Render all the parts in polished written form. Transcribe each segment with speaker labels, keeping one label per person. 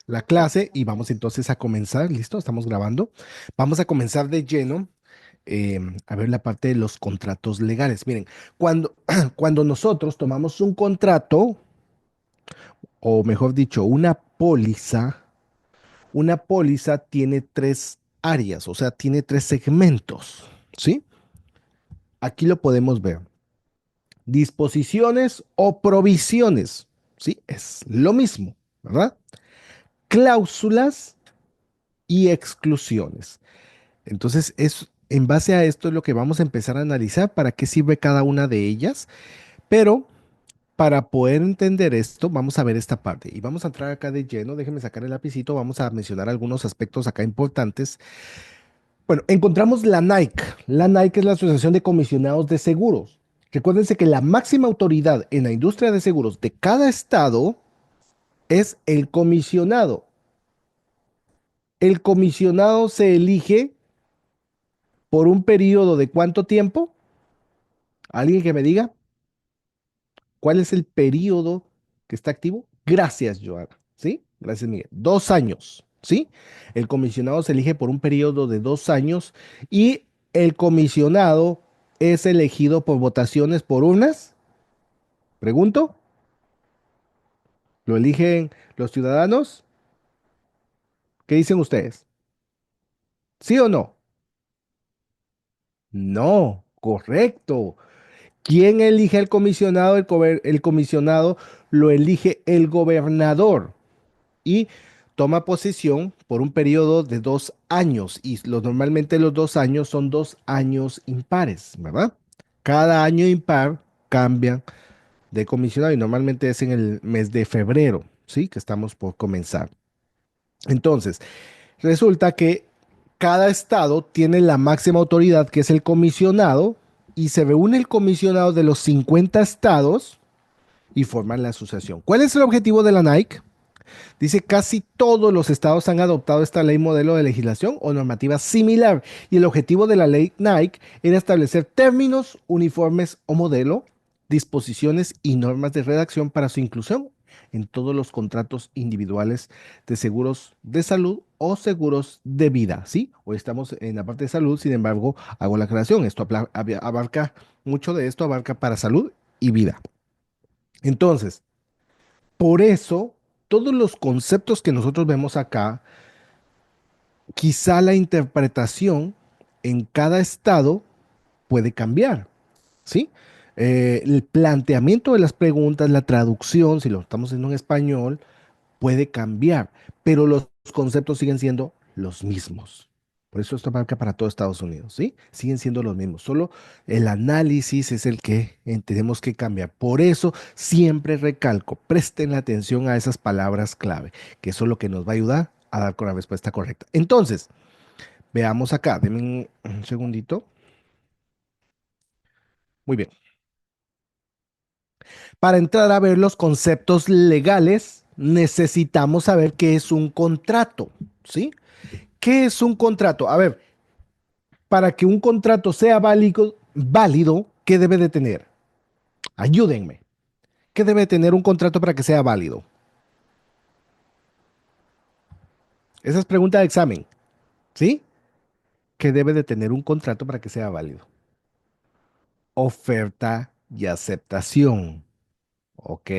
Speaker 1: la clase y vamos entonces a comenzar. ¿Listo? Estamos grabando. Vamos a comenzar de lleno a ver la parte de los contratos legales. Miren, cuando, cuando nosotros tomamos un contrato, o mejor dicho, una póliza tiene tres áreas, o sea, tiene tres segmentos. ¿Sí? Aquí lo podemos ver. Disposiciones o provisiones. ¿Sí? Es lo mismo, ¿verdad? Cláusulas y exclusiones. Entonces, es en base a esto es lo que vamos a empezar a analizar para qué sirve cada una de ellas. Pero para poder entender esto, vamos a ver esta parte y vamos a entrar acá de lleno. Déjenme sacar el lapicito. Vamos a mencionar algunos aspectos acá importantes. Bueno, encontramos la NAIC. La NAIC es la Asociación de Comisionados de Seguros. Recuérdense que la máxima autoridad en la industria de seguros de cada estado es el comisionado. El comisionado se elige por un periodo de ¿cuánto tiempo? ¿Alguien que me diga? ¿Cuál es el periodo que está activo? Gracias, Joana. ¿Sí? Gracias, Miguel. 2 años. ¿Sí? El comisionado se elige por un periodo de 2 años y el comisionado es elegido por votaciones por urnas. Pregunto, ¿lo eligen los ciudadanos? ¿Qué dicen ustedes? ¿Sí o no? No, correcto. ¿Quién elige al comisionado? El comisionado lo elige el gobernador. Y toma posesión por un periodo de 2 años y normalmente los 2 años son 2 años impares, ¿verdad? Cada año impar cambian de comisionado y normalmente es en el mes de febrero, ¿sí? Que estamos por comenzar. Entonces, resulta que cada estado tiene la máxima autoridad que es el comisionado y se reúne el comisionado de los 50 estados y forman la asociación. ¿Cuál es el objetivo de la NAIC? Dice, casi todos los estados han adoptado esta ley modelo de legislación o normativa similar y el objetivo de la ley Nike era establecer términos uniformes o modelo, disposiciones y normas de redacción para su inclusión en todos los contratos individuales de seguros de salud o seguros de vida, ¿sí? Hoy estamos en la parte de salud, sin embargo, hago la aclaración, esto abarca, mucho de esto abarca para salud y vida. Entonces, por eso, todos los conceptos que nosotros vemos acá, quizá la interpretación en cada estado puede cambiar, ¿sí? El planteamiento de las preguntas, la traducción, si lo estamos haciendo en español, puede cambiar, pero los conceptos siguen siendo los mismos. Por eso esto marca para todo Estados Unidos, ¿sí? Siguen siendo los mismos. Solo el análisis es el que tenemos que cambiar. Por eso siempre recalco, presten la atención a esas palabras clave, que eso es lo que nos va a ayudar a dar con la respuesta correcta. Entonces, veamos acá. Denme un segundito. Muy bien. Para entrar a ver los conceptos legales, necesitamos saber qué es un contrato, ¿sí? ¿Qué es un contrato? A ver, para que un contrato sea válido, ¿qué debe de tener? Ayúdenme. ¿Qué debe de tener un contrato para que sea válido? Esa es pregunta de examen, ¿sí? ¿Qué debe de tener un contrato para que sea válido? Oferta y aceptación, ¿ok?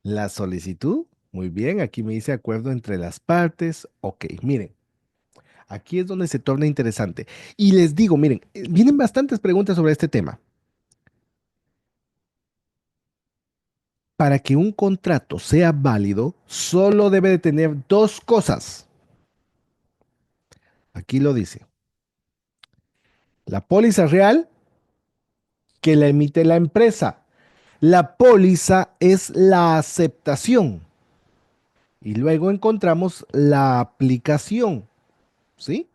Speaker 1: La solicitud, muy bien, aquí me dice acuerdo entre las partes, ok, miren, aquí es donde se torna interesante. Y les digo, miren, vienen bastantes preguntas sobre este tema. Para que un contrato sea válido, solo debe de tener dos cosas. Aquí lo dice. La póliza real que la emite la empresa. La póliza es la aceptación. Y luego encontramos la aplicación, ¿sí?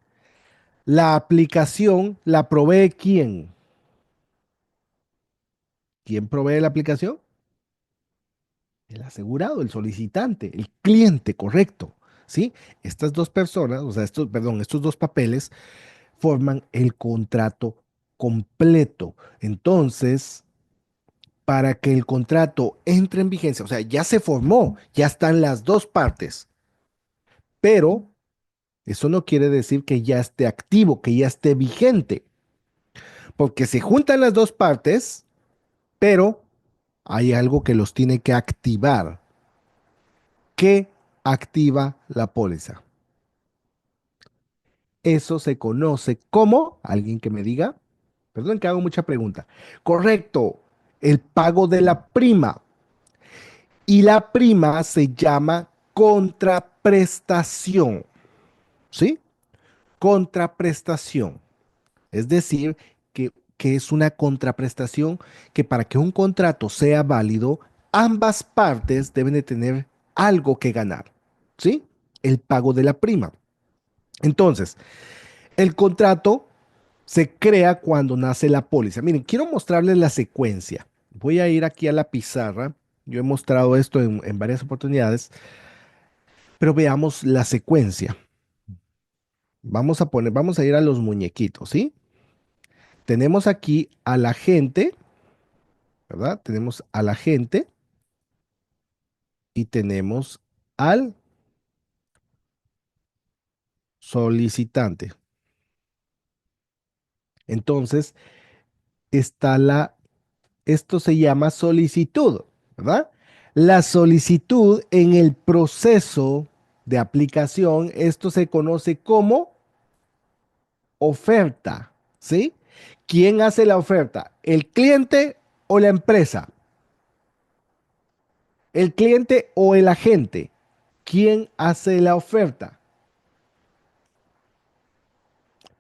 Speaker 1: La aplicación la provee ¿quién? ¿Quién provee la aplicación? El asegurado, el solicitante, el cliente, correcto. ¿Sí? Estas dos personas, o sea, estos dos papeles forman el contrato completo. Entonces, para que el contrato entre en vigencia, o sea, ya se formó, ya están las dos partes. pero eso no quiere decir que ya esté activo, que ya esté vigente, porque se juntan las dos partes, pero hay algo que los tiene que activar. ¿Qué activa la póliza? Eso se conoce como, alguien que me diga, perdón que hago mucha pregunta. Correcto, el pago de la prima. Y la prima se llama contraprestación, ¿sí? Contraprestación. Es decir, que es una contraprestación que para que un contrato sea válido, ambas partes deben de tener algo que ganar, ¿sí? El pago de la prima. Entonces, el contrato se crea cuando nace la póliza. Miren, quiero mostrarles la secuencia. Voy a ir aquí a la pizarra. Yo he mostrado esto en varias oportunidades, pero veamos la secuencia. Vamos a ir a los muñequitos, ¿sí? Tenemos aquí a la gente, ¿verdad? Tenemos a la gente y tenemos al solicitante. Entonces, está esto se llama solicitud, ¿verdad? La solicitud en el proceso de aplicación, esto se conoce como oferta, ¿sí? ¿Quién hace la oferta? ¿El cliente o la empresa? ¿El cliente o el agente? ¿Quién hace la oferta?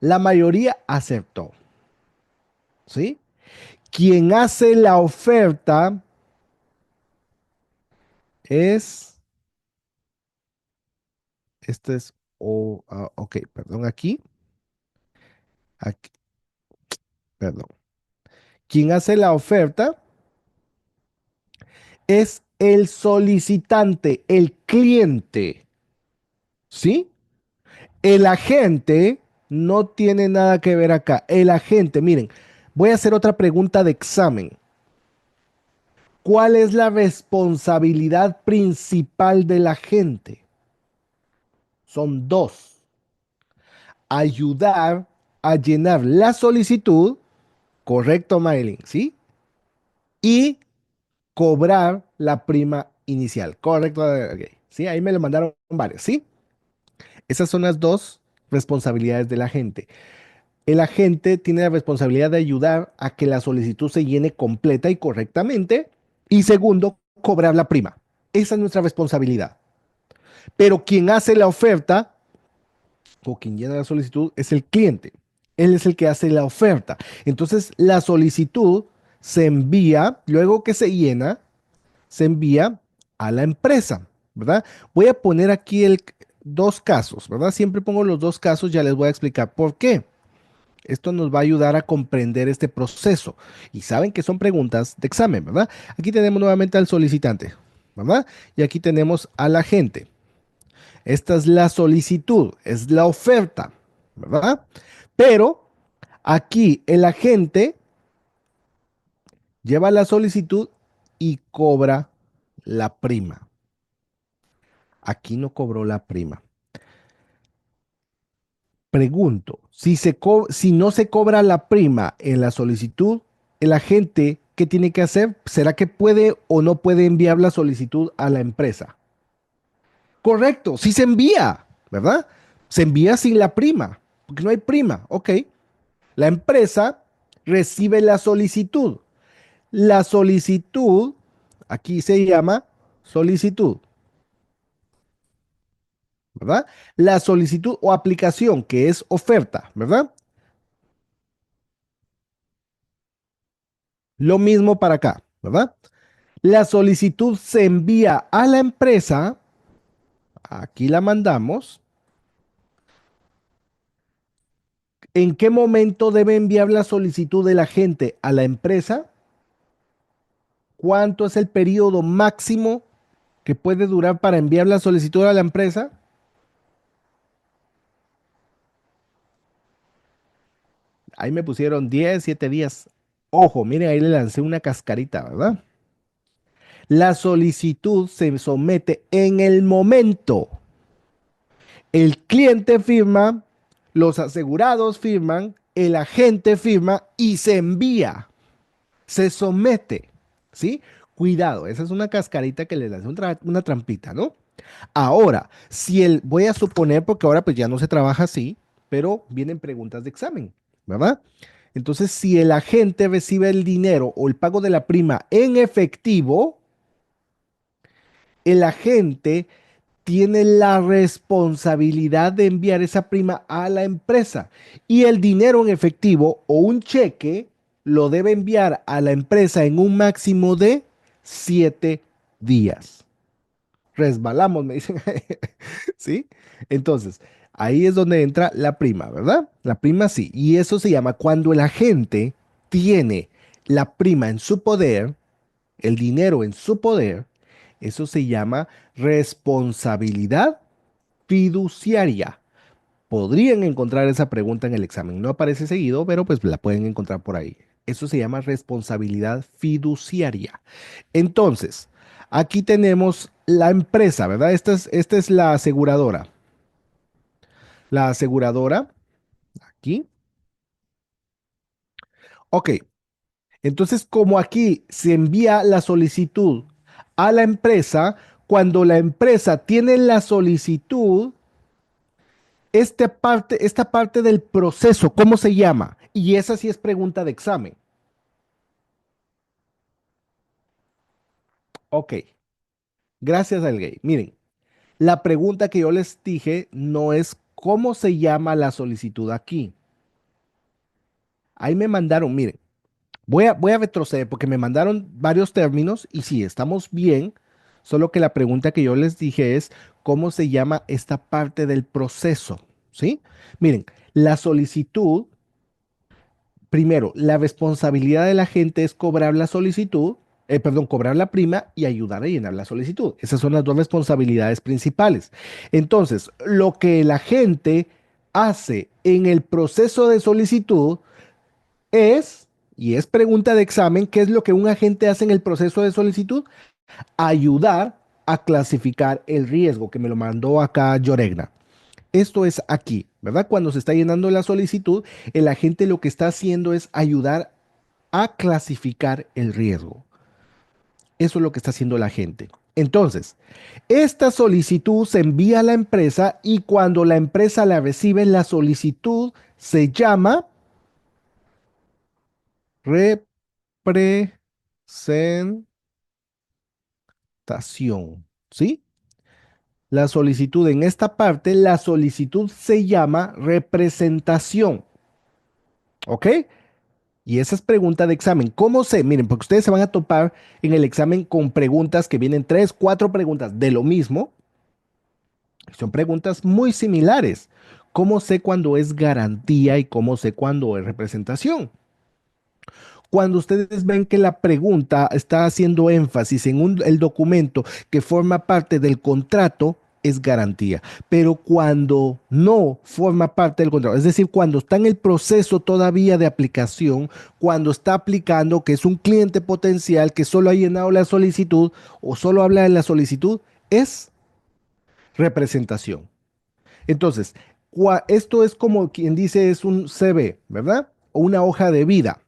Speaker 1: La mayoría aceptó, ¿sí? Quien hace la oferta es, este es, ok, perdón, aquí, perdón. Quien hace la oferta es el solicitante, el cliente, ¿sí? El agente no tiene nada que ver acá. El agente, miren, voy a hacer otra pregunta de examen. ¿Cuál es la responsabilidad principal del agente? Son dos. Ayudar a llenar la solicitud, correcto, Maylin, ¿sí? Y cobrar la prima inicial, correcto, ok. Sí, ahí me lo mandaron varios, ¿sí? Esas son las dos responsabilidades del agente. El agente tiene la responsabilidad de ayudar a que la solicitud se llene completa y correctamente. Y segundo, cobrar la prima. Esa es nuestra responsabilidad. Pero quien hace la oferta o quien llena la solicitud es el cliente. Él es el que hace la oferta. Entonces, la solicitud se envía, luego que se llena, se envía a la empresa, ¿verdad? Voy a poner aquí dos casos, ¿verdad? Siempre pongo los dos casos, ya les voy a explicar por qué. Esto nos va a ayudar a comprender este proceso. Y saben que son preguntas de examen, ¿verdad? Aquí tenemos nuevamente al solicitante, ¿verdad? Y aquí tenemos al agente. Esta es la solicitud, es la oferta, ¿verdad? Pero aquí el agente lleva la solicitud y cobra la prima. Aquí no cobró la prima. Pregunto, si no se cobra la prima en la solicitud, el agente, ¿qué tiene que hacer? ¿Será que puede o no puede enviar la solicitud a la empresa? Correcto, sí se envía, ¿verdad? Se envía sin la prima, porque no hay prima, ok. La empresa recibe la solicitud. La solicitud, aquí se llama solicitud, ¿verdad? La solicitud o aplicación, que es oferta, ¿verdad? Lo mismo para acá, ¿verdad? La solicitud se envía a la empresa, aquí la mandamos. ¿En qué momento debe enviar la solicitud de la gente a la empresa? ¿Cuánto es el periodo máximo que puede durar para enviar la solicitud a la empresa? Ahí me pusieron 10, 7 días. Ojo, miren, ahí le lancé una cascarita, ¿verdad? La solicitud se somete en el momento. El cliente firma, los asegurados firman, el agente firma y se envía, se somete, ¿sí? Cuidado, esa es una cascarita que les hace una trampita, ¿no? Ahora, si el, voy a suponer, porque ahora pues ya no se trabaja así, pero vienen preguntas de examen, ¿verdad? Entonces, si el agente recibe el dinero o el pago de la prima en efectivo, el agente tiene la responsabilidad de enviar esa prima a la empresa y el dinero en efectivo o un cheque lo debe enviar a la empresa en un máximo de 7 días. Resbalamos, me dicen. ¿Sí? Entonces, ahí es donde entra la prima, ¿verdad? La prima sí. Y eso se llama cuando el agente tiene la prima en su poder, el dinero en su poder, eso se llama responsabilidad fiduciaria. Podrían encontrar esa pregunta en el examen. No aparece seguido, pero pues la pueden encontrar por ahí. Eso se llama responsabilidad fiduciaria. Entonces, aquí tenemos la empresa, ¿verdad? Esta es la aseguradora. La aseguradora, aquí. Ok, entonces como aquí se envía la solicitud a la empresa, cuando la empresa tiene la solicitud, esta parte del proceso, ¿cómo se llama? Y esa sí es pregunta de examen. Ok, gracias al gay. Miren, la pregunta que yo les dije no es cómo se llama la solicitud aquí. Ahí me mandaron, miren, voy a retroceder porque me mandaron varios términos y sí, estamos bien, solo que la pregunta que yo les dije es cómo se llama esta parte del proceso, ¿sí? Miren, la solicitud, primero, la responsabilidad de la gente es cobrar la solicitud, perdón, cobrar la prima y ayudar a llenar la solicitud. Esas son las dos responsabilidades principales. Entonces, lo que la gente hace en el proceso de solicitud es, y es pregunta de examen, ¿qué es lo que un agente hace en el proceso de solicitud? Ayudar a clasificar el riesgo, que me lo mandó acá Lloregna. Esto es aquí, ¿verdad? Cuando se está llenando la solicitud, el agente lo que está haciendo es ayudar a clasificar el riesgo. Eso es lo que está haciendo la agente. Entonces, esta solicitud se envía a la empresa y cuando la empresa la recibe, la solicitud se llama representación, ¿sí? La solicitud en esta parte, la solicitud se llama representación, ¿ok? Y esa es pregunta de examen. ¿Cómo sé? Miren, porque ustedes se van a topar en el examen con preguntas que vienen 3, 4 preguntas de lo mismo. Son preguntas muy similares. ¿Cómo sé cuándo es garantía y cómo sé cuándo es representación? Cuando ustedes ven que la pregunta está haciendo énfasis en el documento que forma parte del contrato, es garantía. Pero cuando no forma parte del contrato, es decir, cuando está en el proceso todavía de aplicación, cuando está aplicando, que es un cliente potencial que solo ha llenado la solicitud o solo habla de la solicitud, es representación. Entonces, esto es como quien dice es un CV, ¿verdad? O una hoja de vida.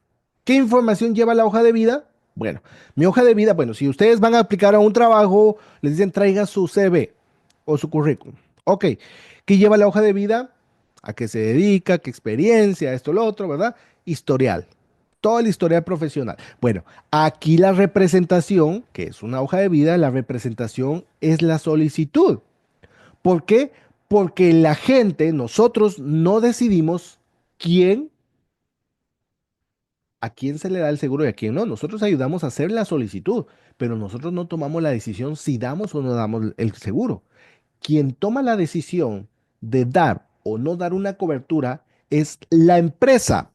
Speaker 1: ¿Qué información lleva la hoja de vida? Bueno, mi hoja de vida, bueno, si ustedes van a aplicar a un trabajo, les dicen traiga su CV o su currículum. Ok, ¿qué lleva la hoja de vida? ¿A qué se dedica? ¿Qué experiencia? Esto, lo otro, ¿verdad? Historial. Todo el historial profesional. Bueno, aquí la representación, que es una hoja de vida, la representación es la solicitud. ¿Por qué? Porque la gente, nosotros no decidimos quién, a quién se le da el seguro y a quién no. Nosotros ayudamos a hacer la solicitud, pero nosotros no tomamos la decisión si damos o no damos el seguro. Quien toma la decisión de dar o no dar una cobertura es la empresa.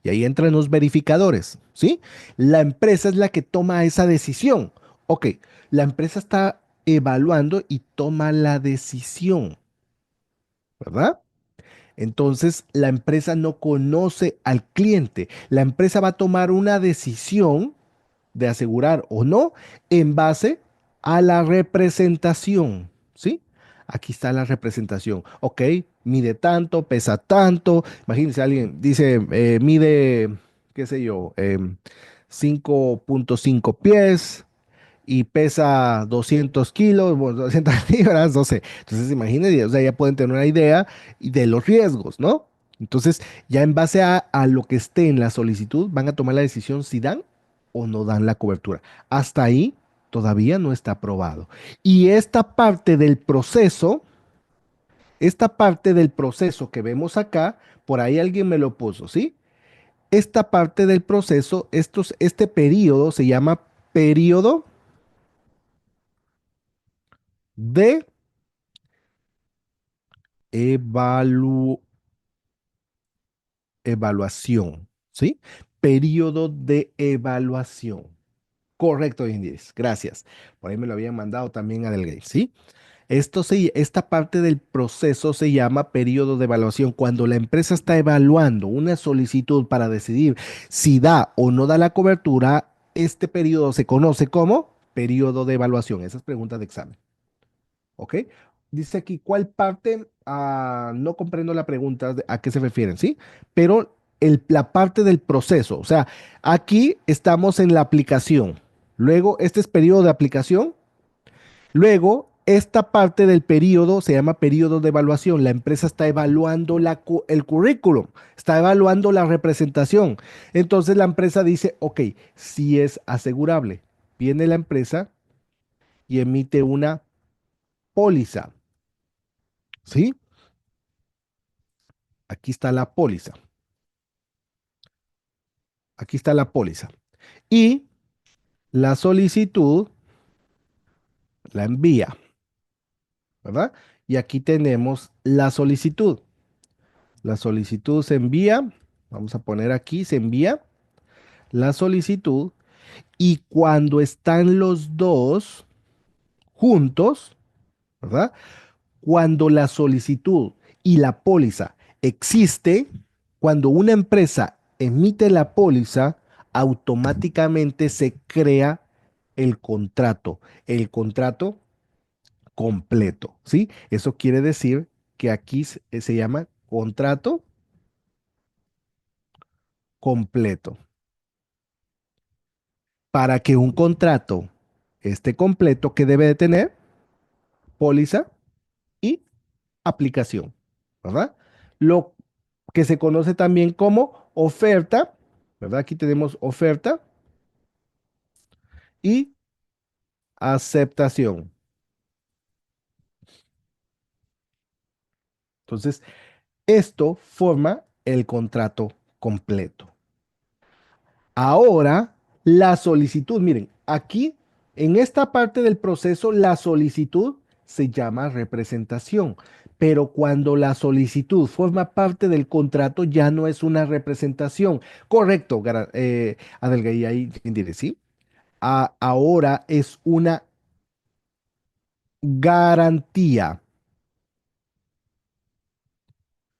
Speaker 1: Y ahí entran los verificadores, ¿sí? La empresa es la que toma esa decisión. Ok, la empresa está evaluando y toma la decisión, ¿verdad? Entonces, la empresa no conoce al cliente. La empresa va a tomar una decisión de asegurar o no en base a la representación, ¿sí? Aquí está la representación. Ok, mide tanto, pesa tanto. Imagínense, alguien dice, mide, qué sé yo, 5.5 pies y pesa 200 kilos, bueno, 200 libras, no sé. Entonces, imagínense, o sea, ya pueden tener una idea de los riesgos, ¿no? Entonces, ya en base a lo que esté en la solicitud, van a tomar la decisión si dan o no dan la cobertura. Hasta ahí todavía no está aprobado. Y esta parte del proceso que vemos acá, por ahí alguien me lo puso, ¿sí? Esta parte del proceso, este periodo se llama periodo de evalu- evaluación, ¿sí? Periodo de evaluación. Correcto, Indis. Gracias. Por ahí me lo habían mandado también a Delgado, ¿sí? Esta parte del proceso se llama periodo de evaluación. Cuando la empresa está evaluando una solicitud para decidir si da o no da la cobertura, este periodo se conoce como periodo de evaluación. Esas preguntas de examen. ¿Ok? Dice aquí, ¿cuál parte? No comprendo la pregunta, ¿a qué se refieren? ¿Sí? Pero la parte del proceso, o sea, aquí estamos en la aplicación. Luego, este es periodo de aplicación. Luego, esta parte del periodo se llama periodo de evaluación. La empresa está evaluando el currículum, está evaluando la representación. Entonces la empresa dice, ok, si es asegurable. Viene la empresa y emite una póliza. ¿Sí? Aquí está la póliza. Aquí está la póliza. Y la solicitud la envía, ¿verdad? Y aquí tenemos la solicitud. La solicitud se envía, vamos a poner aquí, se envía la solicitud y cuando están los dos juntos, ¿verdad? Cuando la solicitud y la póliza existe, cuando una empresa emite la póliza, automáticamente se crea el contrato completo, ¿sí? Eso quiere decir que aquí se llama contrato completo. Para que un contrato esté completo, ¿qué debe de tener? Póliza y aplicación, ¿verdad? Lo que se conoce también como oferta, ¿verdad? Aquí tenemos oferta y aceptación. Entonces, esto forma el contrato completo. Ahora, la solicitud, miren, aquí en esta parte del proceso, la solicitud se llama representación, pero cuando la solicitud forma parte del contrato, ya no es una representación. Correcto, Adelga, y ahí diré, ¿sí? Ahora es una garantía,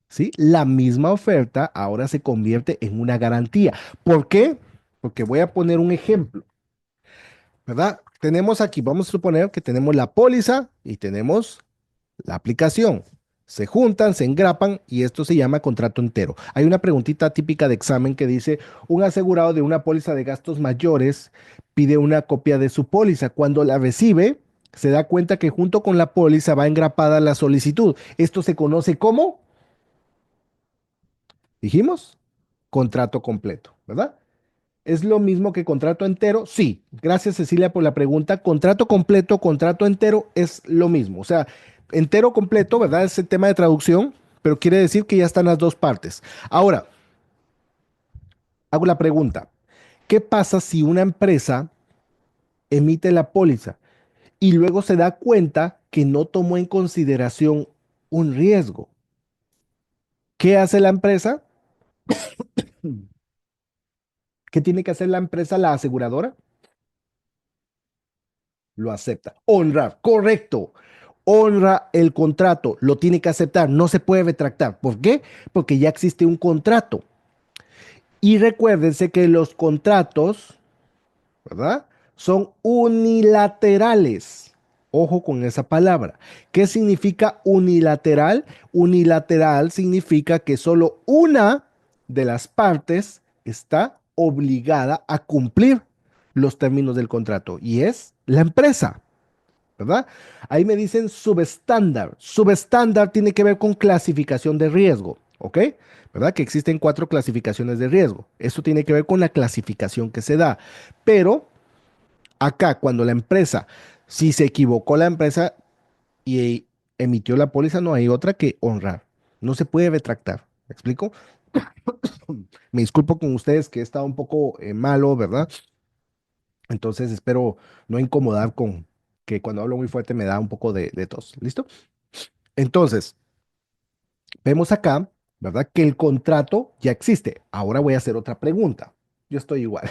Speaker 1: ¿sí? La misma oferta ahora se convierte en una garantía. ¿Por qué? Porque voy a poner un ejemplo. ¿Verdad? Tenemos aquí, vamos a suponer que tenemos la póliza y tenemos la aplicación. Se juntan, se engrapan y esto se llama contrato entero. Hay una preguntita típica de examen que dice, un asegurado de una póliza de gastos mayores pide una copia de su póliza. Cuando la recibe, se da cuenta que junto con la póliza va engrapada la solicitud. Esto se conoce como, dijimos, contrato completo, ¿verdad? ¿Es lo mismo que contrato entero? Sí. Gracias, Cecilia, por la pregunta. Contrato completo, contrato entero es lo mismo. O sea, entero completo, ¿verdad? Es el tema de traducción, pero quiere decir que ya están las dos partes. Ahora, hago la pregunta. ¿Qué pasa si una empresa emite la póliza y luego se da cuenta que no tomó en consideración un riesgo? ¿Qué hace la empresa? ¿Qué tiene que hacer la empresa, la aseguradora? Lo acepta. Honrar, correcto. Honra el contrato, lo tiene que aceptar, no se puede retractar. ¿Por qué? Porque ya existe un contrato. Y recuérdense que los contratos, ¿verdad? Son unilaterales. Ojo con esa palabra. ¿Qué significa unilateral? Unilateral significa que solo una de las partes está obligada a cumplir los términos del contrato y es la empresa, ¿verdad? Ahí me dicen subestándar. Subestándar tiene que ver con clasificación de riesgo, ¿ok? ¿Verdad? Que existen cuatro clasificaciones de riesgo. Eso tiene que ver con la clasificación que se da. Pero acá, cuando la empresa, si se equivocó la empresa y emitió la póliza, no hay otra que honrar. No se puede retractar. ¿Me explico? Me disculpo con ustedes que he estado un poco malo, ¿verdad? Entonces espero no incomodar con que cuando hablo muy fuerte me da un poco de tos. ¿Listo? Entonces, vemos acá, ¿verdad? Que el contrato ya existe. Ahora voy a hacer otra pregunta. Yo estoy igual.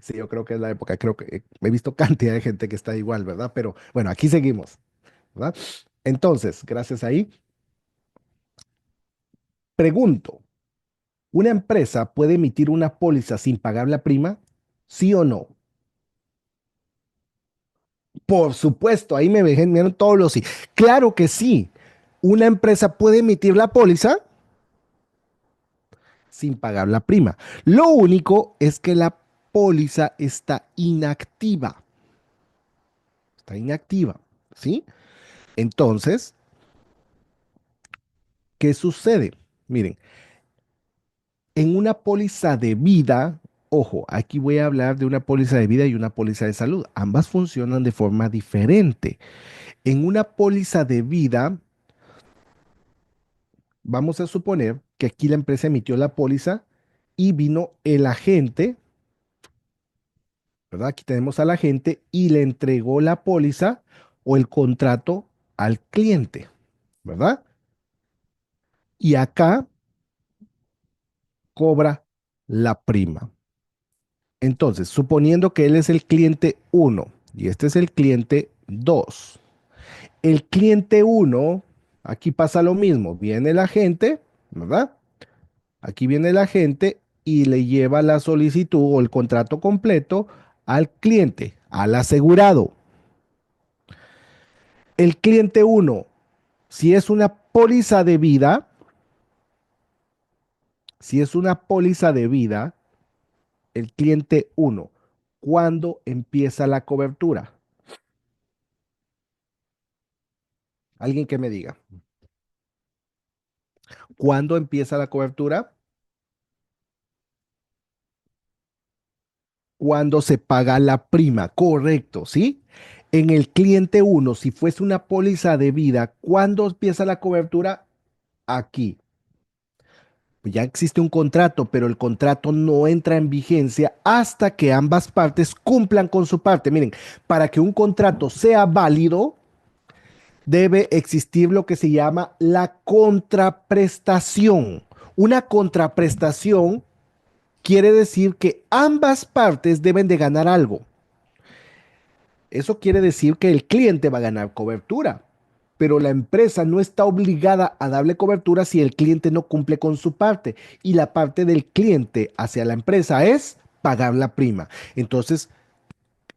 Speaker 1: Sí, yo creo que es la época. Creo que he visto cantidad de gente que está igual, ¿verdad? Pero bueno, aquí seguimos, ¿verdad? Entonces, gracias ahí. Pregunto, ¿una empresa puede emitir una póliza sin pagar la prima? ¿Sí o no? Por supuesto, ahí me vieron todos los sí. Claro que sí. Una empresa puede emitir la póliza sin pagar la prima. Lo único es que la póliza está inactiva. Está inactiva, ¿sí? Entonces, ¿qué sucede? Miren, en una póliza de vida, ojo, aquí voy a hablar de una póliza de vida y una póliza de salud. Ambas funcionan de forma diferente. En una póliza de vida, vamos a suponer que aquí la empresa emitió la póliza y vino el agente, ¿verdad? Aquí tenemos al agente y le entregó la póliza o el contrato al cliente, ¿verdad? Y acá cobra la prima. Entonces, suponiendo que él es el cliente uno y este es el cliente 2. El cliente uno, aquí pasa lo mismo, viene el agente, ¿verdad? Aquí viene el agente y le lleva la solicitud o el contrato completo al cliente, al asegurado. El cliente uno, si es una póliza de vida, si es una póliza de vida, el cliente uno, ¿cuándo empieza la cobertura? Alguien que me diga. ¿Cuándo empieza la cobertura? Cuando se paga la prima, correcto, ¿sí? En el cliente uno, si fuese una póliza de vida, ¿cuándo empieza la cobertura? Aquí. Ya existe un contrato, pero el contrato no entra en vigencia hasta que ambas partes cumplan con su parte. Miren, para que un contrato sea válido, debe existir lo que se llama la contraprestación. Una contraprestación quiere decir que ambas partes deben de ganar algo. Eso quiere decir que el cliente va a ganar cobertura, pero la empresa no está obligada a darle cobertura si el cliente no cumple con su parte. Y la parte del cliente hacia la empresa es pagar la prima. Entonces,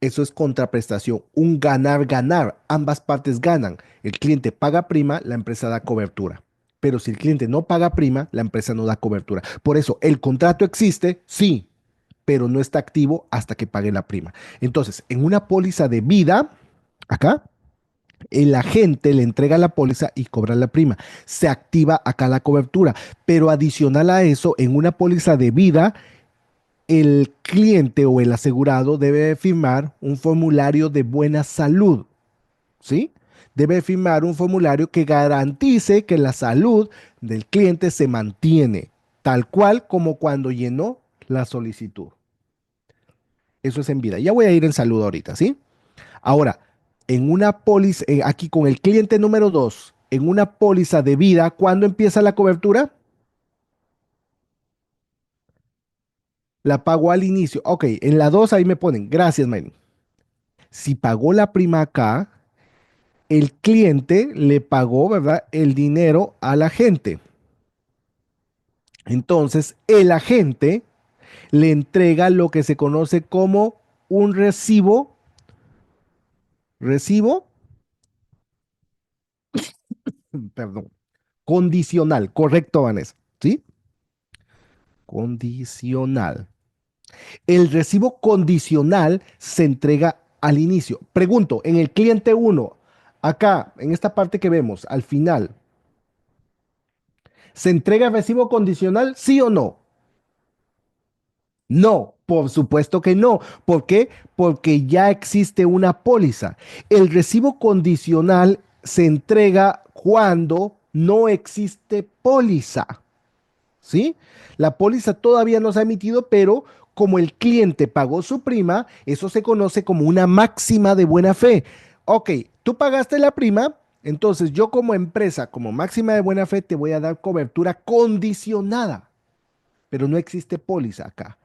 Speaker 1: eso es contraprestación, un ganar-ganar. Ambas partes ganan. El cliente paga prima, la empresa da cobertura. Pero si el cliente no paga prima, la empresa no da cobertura. Por eso, el contrato existe, sí, pero no está activo hasta que pague la prima. Entonces, en una póliza de vida, acá, el agente le entrega la póliza y cobra la prima. Se activa acá la cobertura, pero adicional a eso, en una póliza de vida, el cliente o el asegurado debe firmar un formulario de buena salud, ¿sí? Debe firmar un formulario que garantice que la salud del cliente se mantiene, tal cual como cuando llenó la solicitud. Eso es en vida. Ya voy a ir en salud ahorita, ¿sí? Ahora, en una póliza, aquí con el cliente número 2, en una póliza de vida, ¿cuándo empieza la cobertura? La pagó al inicio. Ok, en la 2 ahí me ponen. Gracias, Maylin. Si pagó la prima acá, el cliente le pagó, ¿verdad? El dinero al agente. Entonces, el agente le entrega lo que se conoce como un recibo. ¿Recibo? Perdón. Condicional, correcto, Vanessa. ¿Sí? Condicional. El recibo condicional se entrega al inicio. Pregunto, en el cliente uno, acá, en esta parte que vemos, al final, ¿se entrega el recibo condicional, sí o no? No, por supuesto que no. ¿Por qué? Porque ya existe una póliza. El recibo condicional se entrega cuando no existe póliza. ¿Sí? La póliza todavía no se ha emitido, pero como el cliente pagó su prima, eso se conoce como una máxima de buena fe. Ok, tú pagaste la prima, entonces yo como empresa, como máxima de buena fe, te voy a dar cobertura condicionada, pero no existe póliza acá,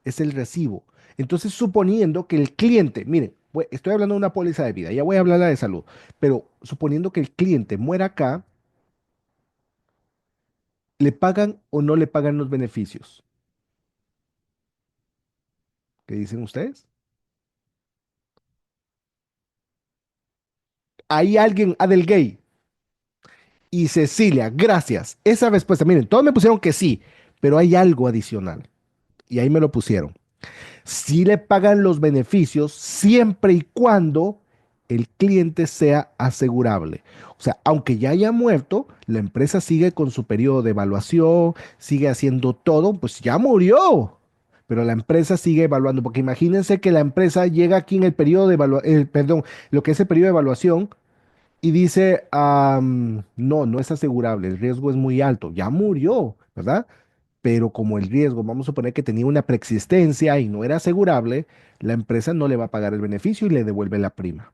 Speaker 1: es el recibo. Entonces, suponiendo que el cliente, miren, estoy hablando de una póliza de vida, ya voy a hablar de salud, pero suponiendo que el cliente muera acá, ¿le pagan o no le pagan los beneficios? ¿Qué dicen ustedes? Hay alguien, Adelgay y Cecilia, gracias. Esa respuesta, miren, todos me pusieron que sí, pero hay algo adicional. Y ahí me lo pusieron. Sí le pagan los beneficios siempre y cuando el cliente sea asegurable. O sea, aunque ya haya muerto, la empresa sigue con su periodo de evaluación, sigue haciendo todo, pues ya murió. Pero la empresa sigue evaluando, porque imagínense que la empresa llega aquí en el periodo de evaluación, perdón, lo que es el periodo de evaluación, y dice, no, no es asegurable, el riesgo es muy alto, ya murió, ¿verdad? Pero como el riesgo, vamos a suponer que tenía una preexistencia y no era asegurable, la empresa no le va a pagar el beneficio y le devuelve la prima.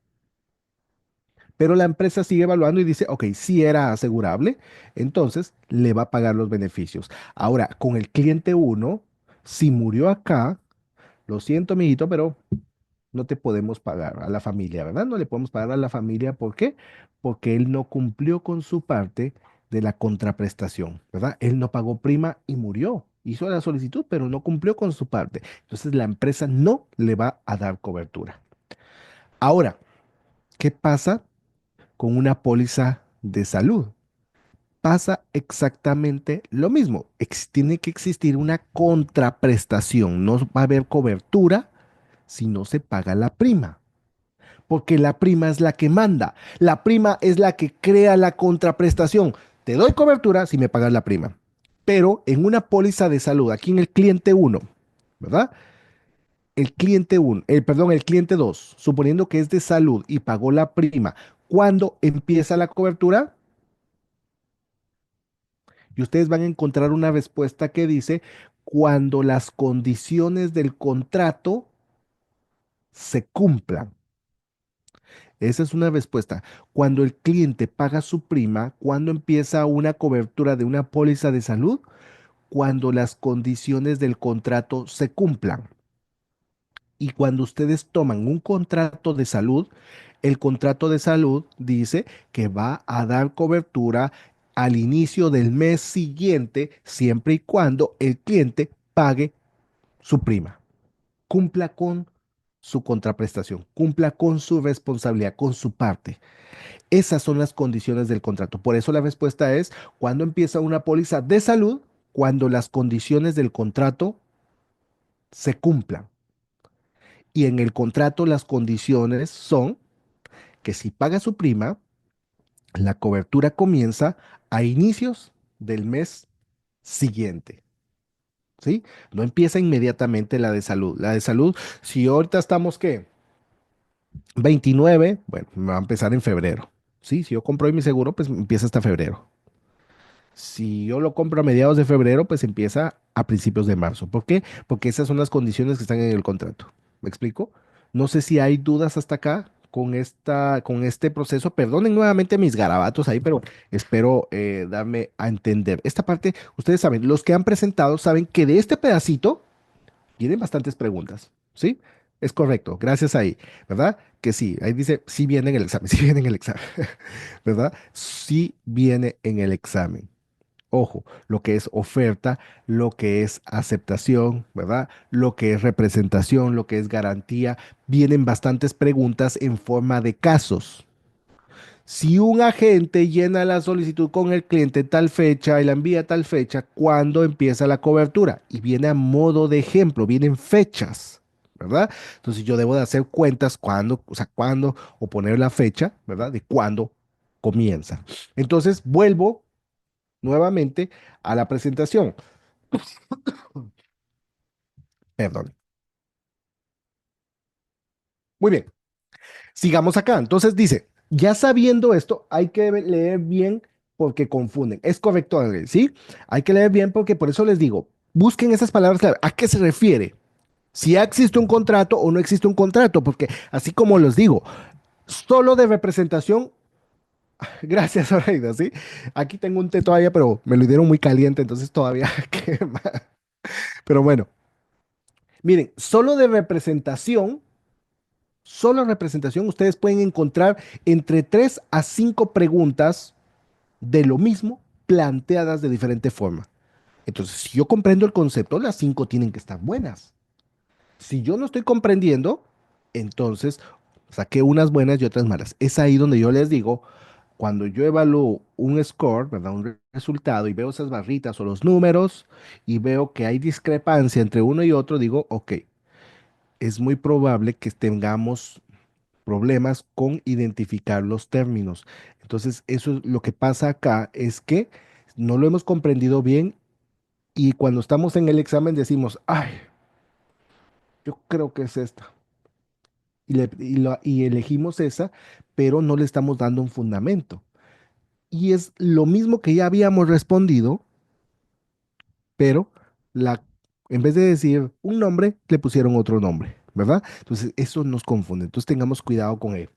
Speaker 1: Pero la empresa sigue evaluando y dice, ok, si era asegurable, entonces le va a pagar los beneficios. Ahora, con el cliente uno, si murió acá, lo siento, mijito, pero no te podemos pagar a la familia, ¿verdad? No le podemos pagar a la familia. ¿Por qué? Porque él no cumplió con su parte de la contraprestación, ¿verdad? Él no pagó prima y murió. Hizo la solicitud, pero no cumplió con su parte. Entonces la empresa no le va a dar cobertura. Ahora, ¿qué pasa con una póliza de salud? Pasa exactamente lo mismo. Tiene que existir una contraprestación. No va a haber cobertura si no se paga la prima, porque la prima es la que manda. La prima es la que crea la contraprestación. Te doy cobertura si me pagas la prima. Pero en una póliza de salud, aquí en el cliente uno, ¿verdad? El cliente uno, perdón, el cliente 2, suponiendo que es de salud y pagó la prima, ¿cuándo empieza la cobertura? Y ustedes van a encontrar una respuesta que dice cuando las condiciones del contrato se cumplan. Esa es una respuesta. Cuando el cliente paga su prima, ¿cuándo empieza una cobertura de una póliza de salud? Cuando las condiciones del contrato se cumplan. Y cuando ustedes toman un contrato de salud, el contrato de salud dice que va a dar cobertura al inicio del mes siguiente, siempre y cuando el cliente pague su prima, cumpla con su contraprestación, cumpla con su responsabilidad, con su parte. Esas son las condiciones del contrato. Por eso la respuesta es cuando empieza una póliza de salud, cuando las condiciones del contrato se cumplan. Y en el contrato las condiciones son que si paga su prima, la cobertura comienza a inicios del mes siguiente. ¿Sí? No empieza inmediatamente la de salud. La de salud, si ahorita estamos, ¿qué? 29, bueno, me va a empezar en febrero. ¿Sí? Si yo compro hoy mi seguro, pues empieza hasta febrero. Si yo lo compro a mediados de febrero, pues empieza a principios de marzo. ¿Por qué? Porque esas son las condiciones que están en el contrato. ¿Me explico? No sé si hay dudas hasta acá con este proceso. Perdonen nuevamente mis garabatos ahí, pero espero darme a entender. Esta parte, ustedes saben, los que han presentado saben que de este pedacito vienen bastantes preguntas, ¿sí? Es correcto, gracias ahí, ¿verdad? Que sí, ahí dice, sí viene en el examen, sí viene en el examen, ¿verdad? Sí viene en el examen. Ojo, lo que es oferta, lo que es aceptación, ¿verdad? Lo que es representación, lo que es garantía. Vienen bastantes preguntas en forma de casos. Si un agente llena la solicitud con el cliente tal fecha y la envía a tal fecha, ¿cuándo empieza la cobertura? Y viene a modo de ejemplo, vienen fechas, ¿verdad? Entonces yo debo de hacer cuentas cuándo, o sea, cuándo, o poner la fecha, ¿verdad? De cuándo comienza. Entonces vuelvo nuevamente a la presentación. Perdón. Muy bien. Sigamos acá. Entonces dice, ya sabiendo esto, hay que leer bien porque confunden. Es correcto, Andrés, ¿sí? Hay que leer bien porque por eso les digo, busquen esas palabras clave. ¿A qué se refiere? Si ya existe un contrato o no existe un contrato, porque así como los digo, solo de representación, gracias, Oreida, ¿sí? Aquí tengo un té todavía, pero me lo dieron muy caliente, entonces todavía quema. Pero bueno, miren, solo representación, ustedes pueden encontrar entre 3 a 5 preguntas de lo mismo planteadas de diferente forma. Entonces, si yo comprendo el concepto, las 5 tienen que estar buenas. Si yo no estoy comprendiendo, entonces saqué unas buenas y otras malas. Es ahí donde yo les digo, cuando yo evalúo un score, ¿verdad? Un resultado y veo esas barritas o los números y veo que hay discrepancia entre uno y otro, digo, ok, es muy probable que tengamos problemas con identificar los términos. Entonces, eso es lo que pasa acá, es que no lo hemos comprendido bien y cuando estamos en el examen decimos, ay, yo creo que es esta. Y elegimos esa, pero no le estamos dando un fundamento. Y es lo mismo que ya habíamos respondido, pero la, en vez de decir un nombre, le pusieron otro nombre, ¿verdad? Entonces, eso nos confunde. Entonces, tengamos cuidado con ello.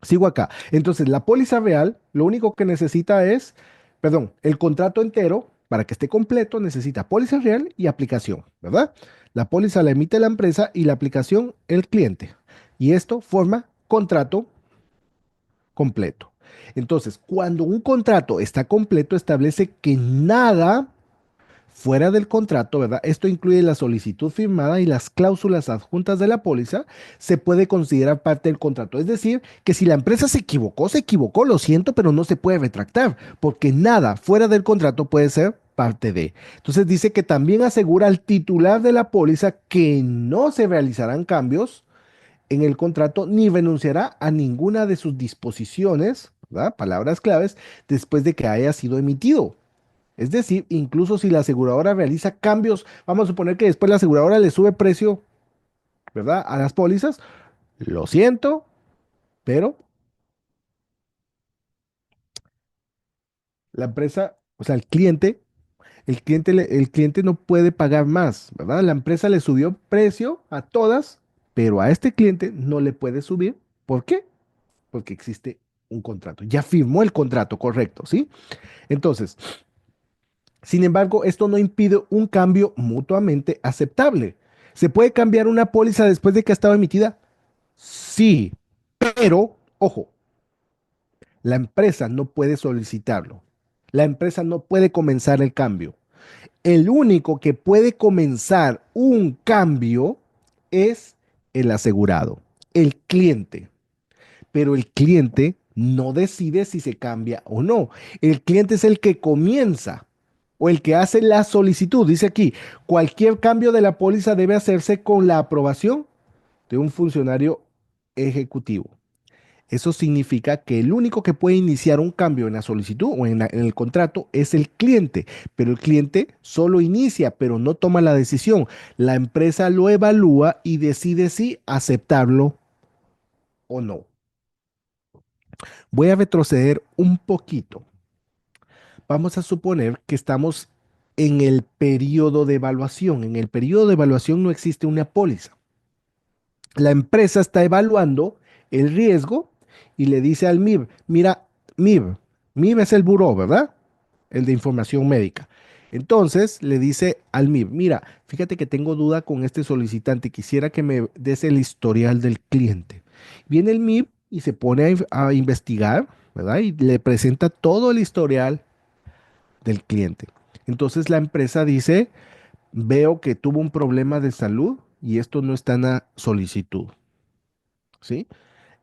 Speaker 1: Sigo acá. Entonces, la póliza real, lo único que necesita es, perdón, el contrato entero, para que esté completo, necesita póliza real y aplicación, ¿verdad? La póliza la emite la empresa y la aplicación el cliente. Y esto forma contrato completo. Entonces, cuando un contrato está completo, establece que nada fuera del contrato, ¿verdad? Esto incluye la solicitud firmada y las cláusulas adjuntas de la póliza, se puede considerar parte del contrato. Es decir, que si la empresa se equivocó, lo siento, pero no se puede retractar, porque nada fuera del contrato puede ser parte de. Entonces dice que también asegura al titular de la póliza que no se realizarán cambios en el contrato ni renunciará a ninguna de sus disposiciones, ¿verdad? Palabras claves, después de que haya sido emitido. Es decir, incluso si la aseguradora realiza cambios, vamos a suponer que después la aseguradora le sube precio, ¿verdad? A las pólizas, lo siento, pero la empresa, o sea, el cliente no puede pagar más, ¿verdad? La empresa le subió precio a todas, pero a este cliente no le puede subir. ¿Por qué? Porque existe un contrato. Ya firmó el contrato, correcto, ¿sí? Entonces, sin embargo, esto no impide un cambio mutuamente aceptable. ¿Se puede cambiar una póliza después de que ha estado emitida? Sí, pero, ojo, la empresa no puede solicitarlo. La empresa no puede comenzar el cambio. El único que puede comenzar un cambio es el asegurado, el cliente. Pero el cliente no decide si se cambia o no. El cliente es el que comienza o el que hace la solicitud. Dice aquí, cualquier cambio de la póliza debe hacerse con la aprobación de un funcionario ejecutivo. Eso significa que el único que puede iniciar un cambio en la solicitud o en el contrato es el cliente, pero el cliente solo inicia, pero no toma la decisión. La empresa lo evalúa y decide si aceptarlo o no. Voy a retroceder un poquito. Vamos a suponer que estamos en el periodo de evaluación. En el periodo de evaluación no existe una póliza. La empresa está evaluando el riesgo y le dice al MIB, mira, MIB es el buró, ¿verdad? El de información médica. Entonces le dice al MIB, mira, fíjate que tengo duda con este solicitante, quisiera que me des el historial del cliente. Viene el MIB y se pone a investigar, ¿verdad? Y le presenta todo el historial del cliente. Entonces la empresa dice, veo que tuvo un problema de salud y esto no está en la solicitud, ¿sí?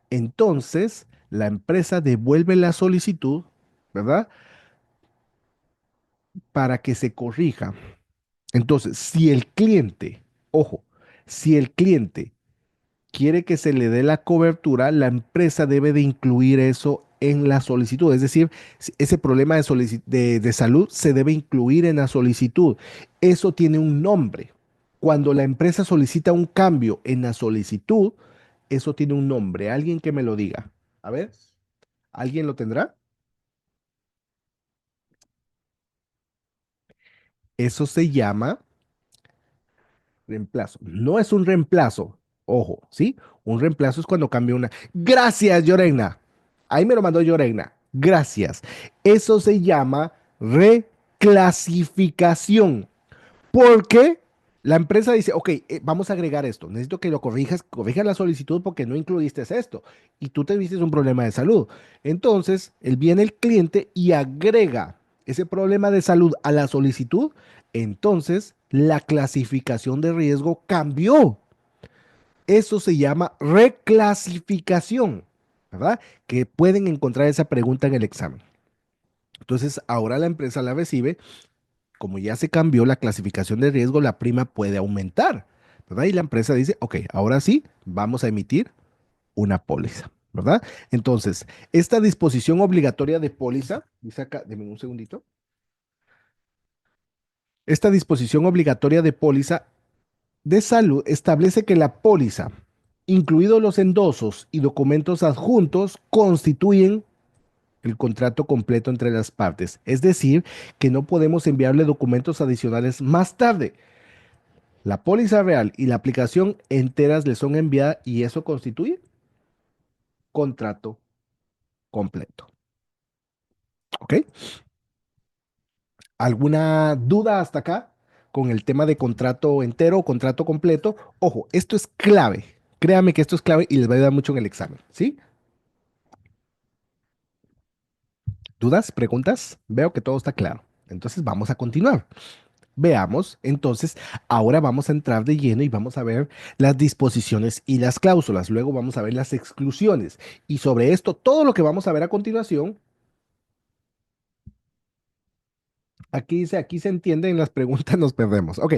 Speaker 1: Entonces La empresa devuelve la solicitud, ¿verdad? Para que se corrija. Entonces, si el cliente, ojo, si el cliente quiere que se le dé la cobertura, la empresa debe de incluir eso en la solicitud. Es decir, ese problema de salud se debe incluir en la solicitud. Eso tiene un nombre. Cuando la empresa solicita un cambio en la solicitud, eso tiene un nombre. Alguien que me lo diga. A ver, ¿alguien lo tendrá? Eso se llama reemplazo. No es un reemplazo. Ojo, ¿sí? Un reemplazo es cuando cambia una. Gracias, Yorena. Ahí me lo mandó Yorena. Gracias. Eso se llama reclasificación. Porque la empresa dice, ok, vamos a agregar esto. Necesito que lo corrijas, corrijas la solicitud porque no incluiste esto. Y tú te viste un problema de salud. Entonces, él viene el cliente y agrega ese problema de salud a la solicitud. Entonces, la clasificación de riesgo cambió. Eso se llama reclasificación, ¿verdad? Que pueden encontrar esa pregunta en el examen. Entonces, ahora la empresa la recibe, como ya se cambió la clasificación de riesgo, la prima puede aumentar, ¿verdad? Y la empresa dice, ok, ahora sí, vamos a emitir una póliza, ¿verdad? Entonces, esta disposición obligatoria de póliza, dice acá, deme un segundito, esta disposición obligatoria de póliza de salud establece que la póliza, incluidos los endosos y documentos adjuntos, constituyen el contrato completo entre las partes. Es decir, que no podemos enviarle documentos adicionales más tarde. La póliza real y la aplicación enteras le son enviadas y eso constituye contrato completo. ¿Ok? ¿Alguna duda hasta acá con el tema de contrato entero o contrato completo? Ojo, esto es clave. Créame que esto es clave y les va a ayudar mucho en el examen. ¿Sí? ¿Dudas? ¿Preguntas? Veo que todo está claro. Entonces vamos a continuar. Veamos, entonces, ahora vamos a entrar de lleno y vamos a ver las disposiciones y las cláusulas. Luego vamos a ver las exclusiones. Y sobre esto, todo lo que vamos a ver a continuación, aquí dice, aquí se entiende, en las preguntas nos perdemos. Ok,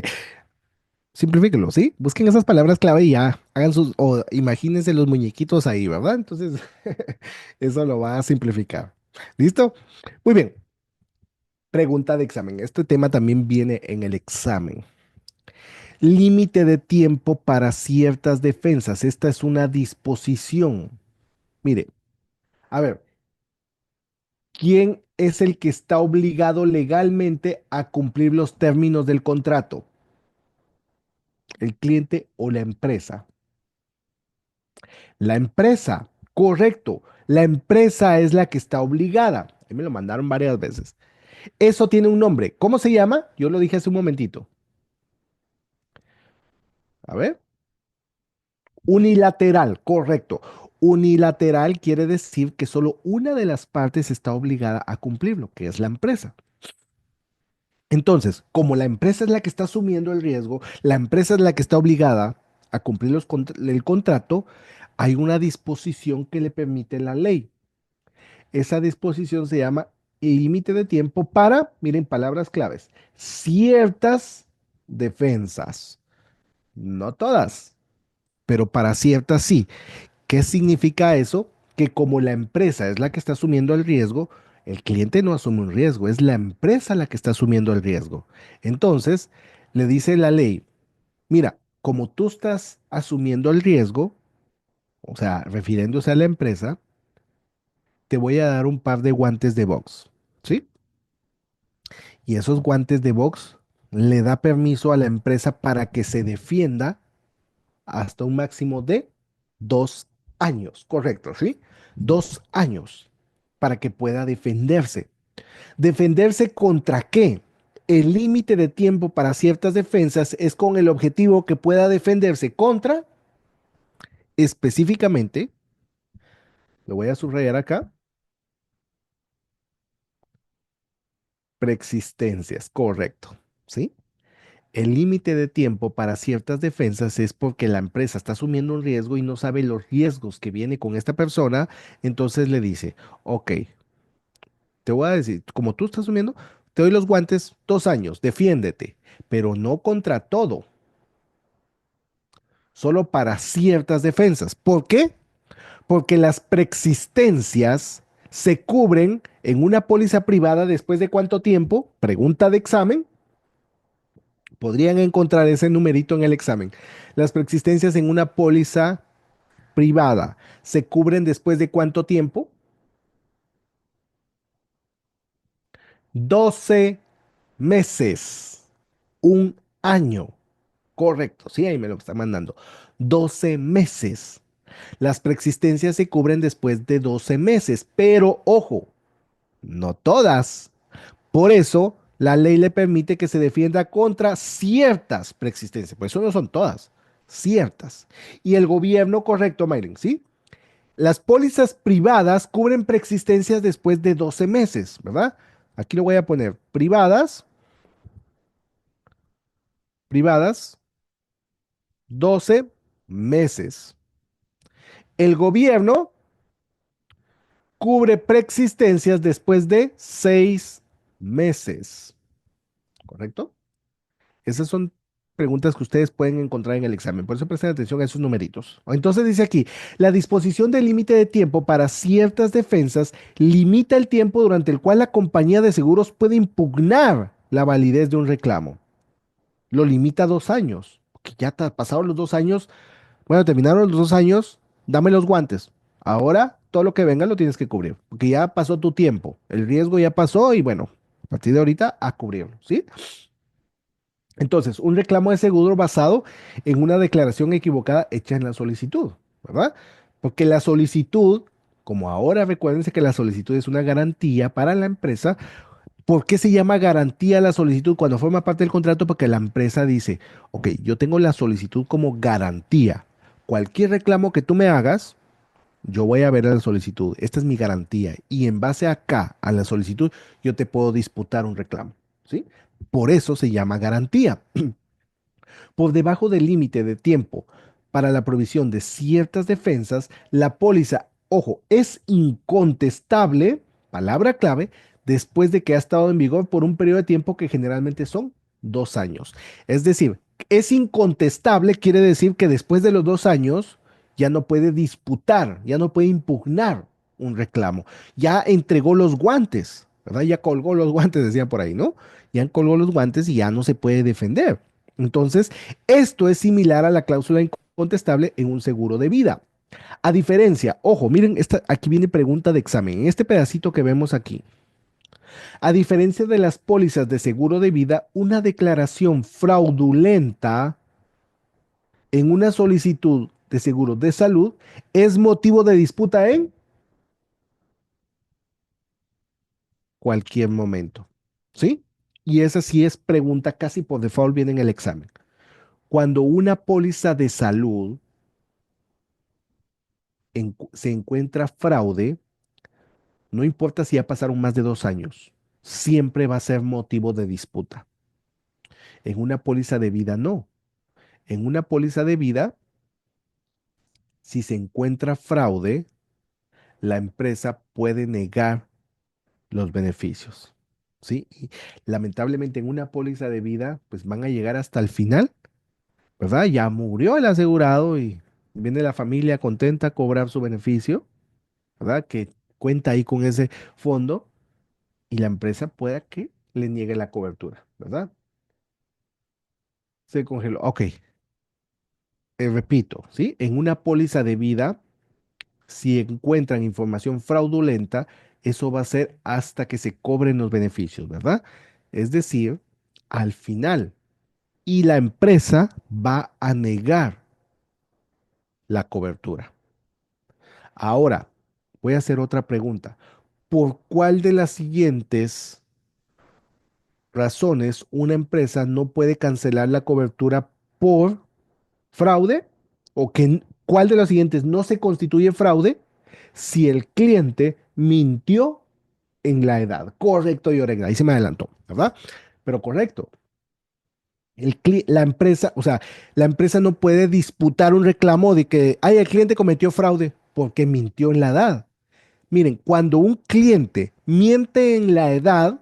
Speaker 1: simplifíquenlo, ¿sí? Busquen esas palabras clave y ya hagan sus, o imagínense los muñequitos ahí, ¿verdad? Entonces, eso lo va a simplificar. ¿Listo? Muy bien. Pregunta de examen. Este tema también viene en el examen. Límite de tiempo para ciertas defensas. Esta es una disposición. Mire, a ver, ¿quién es el que está obligado legalmente a cumplir los términos del contrato? ¿El cliente o la empresa? La empresa, correcto. La empresa es la que está obligada. Ahí me lo mandaron varias veces. Eso tiene un nombre. ¿Cómo se llama? Yo lo dije hace un momentito. A ver. Unilateral, correcto. Unilateral quiere decir que solo una de las partes está obligada a cumplirlo, que es la empresa. Entonces, como la empresa es la que está asumiendo el riesgo, la empresa es la que está obligada a cumplir el contrato, hay una disposición que le permite la ley. Esa disposición se llama límite de tiempo para, miren, palabras claves, ciertas defensas. No todas, pero para ciertas sí. ¿Qué significa eso? Que como la empresa es la que está asumiendo el riesgo, el cliente no asume un riesgo, es la empresa la que está asumiendo el riesgo. Entonces, le dice la ley, mira, como tú estás asumiendo el riesgo, o sea, refiriéndose a la empresa, te voy a dar un par de guantes de box, ¿sí? Y esos guantes de box le da permiso a la empresa para que se defienda hasta un máximo de 2 años, correcto, ¿sí? 2 años para que pueda defenderse. ¿Defenderse contra qué? El límite de tiempo para ciertas defensas es con el objetivo que pueda defenderse contra, específicamente, lo voy a subrayar acá, preexistencias, correcto, ¿sí? El límite de tiempo para ciertas defensas es porque la empresa está asumiendo un riesgo y no sabe los riesgos que viene con esta persona, entonces le dice, ok, te voy a decir, como tú estás asumiendo, te doy los guantes 2 años, defiéndete, pero no contra todo, solo para ciertas defensas. ¿Por qué? Porque las preexistencias se cubren en una póliza privada después de cuánto tiempo, pregunta de examen, podrían encontrar ese numerito en el examen. Las preexistencias en una póliza privada se cubren después de cuánto tiempo? 12 meses, un año. Correcto, sí, ahí me lo está mandando. 12 meses. Las preexistencias se cubren después de 12 meses, pero ojo, no todas. Por eso, la ley le permite que se defienda contra ciertas preexistencias. Por eso no son todas, ciertas. Y el gobierno, correcto, Maylen, ¿sí? Las pólizas privadas cubren preexistencias después de 12 meses, ¿verdad? Aquí lo voy a poner. Privadas, 12 meses. El gobierno cubre preexistencias después de 6 meses, ¿correcto? Esas son preguntas que ustedes pueden encontrar en el examen, por eso presten atención a esos numeritos. Entonces dice aquí, la disposición del límite de tiempo para ciertas defensas limita el tiempo durante el cual la compañía de seguros puede impugnar la validez de un reclamo. Lo limita a 2 años, porque ya pasaron los 2 años. Bueno, terminaron los 2 años, dame los guantes. Ahora todo lo que venga lo tienes que cubrir, porque ya pasó tu tiempo, el riesgo ya pasó y bueno, a partir de ahorita a cubrirlo, ¿sí? Entonces, un reclamo de seguro basado en una declaración equivocada hecha en la solicitud, ¿verdad? Porque la solicitud, como ahora recuérdense que la solicitud es una garantía para la empresa. ¿Por qué se llama garantía la solicitud cuando forma parte del contrato? Porque la empresa dice, ok, yo tengo la solicitud como garantía. Cualquier reclamo que tú me hagas, yo voy a ver la solicitud. Esta es mi garantía. Y en base acá, a la solicitud, yo te puedo disputar un reclamo. ¿Sí? Por eso se llama garantía. Por debajo del límite de tiempo para la provisión de ciertas defensas, la póliza, ojo, es incontestable, palabra clave, después de que ha estado en vigor por un periodo de tiempo que generalmente son 2 años. Es decir, es incontestable, quiere decir que después de los 2 años ya no puede disputar, ya no puede impugnar un reclamo. Ya entregó los guantes, ¿verdad? Ya colgó los guantes, decían por ahí, ¿no? Ya colgó los guantes y ya no se puede defender. Entonces, esto es similar a la cláusula incontestable en un seguro de vida. A diferencia, ojo, miren, aquí viene pregunta de examen. En este pedacito que vemos aquí, a diferencia de las pólizas de seguro de vida, una declaración fraudulenta en una solicitud de seguro de salud es motivo de disputa en cualquier momento. ¿Sí? Y esa sí es pregunta casi por default viene en el examen. Cuando una póliza de salud se encuentra fraude, no importa si ya pasaron más de 2 años, siempre va a ser motivo de disputa. En una póliza de vida no. En una póliza de vida, si se encuentra fraude, la empresa puede negar los beneficios. ¿Sí? Y lamentablemente en una póliza de vida, pues van a llegar hasta el final, ¿verdad? Ya murió el asegurado y viene la familia contenta a cobrar su beneficio, ¿verdad? Que cuenta ahí con ese fondo y la empresa pueda que le niegue la cobertura, ¿verdad? Se congeló. Ok, repito, ¿sí? En una póliza de vida, si encuentran información fraudulenta, eso va a ser hasta que se cobren los beneficios, ¿verdad? Es decir, al final. Y la empresa va a negar la cobertura. Ahora, voy a hacer otra pregunta. ¿Por cuál de las siguientes razones una empresa no puede cancelar la cobertura por fraude o cuál de los siguientes no se constituye fraude si el cliente mintió en la edad? Correcto, Yorega. Ahí se me adelantó, ¿verdad? Pero correcto. La empresa, o sea, la empresa no puede disputar un reclamo de que, ay, el cliente cometió fraude porque mintió en la edad. Miren, cuando un cliente miente en la edad,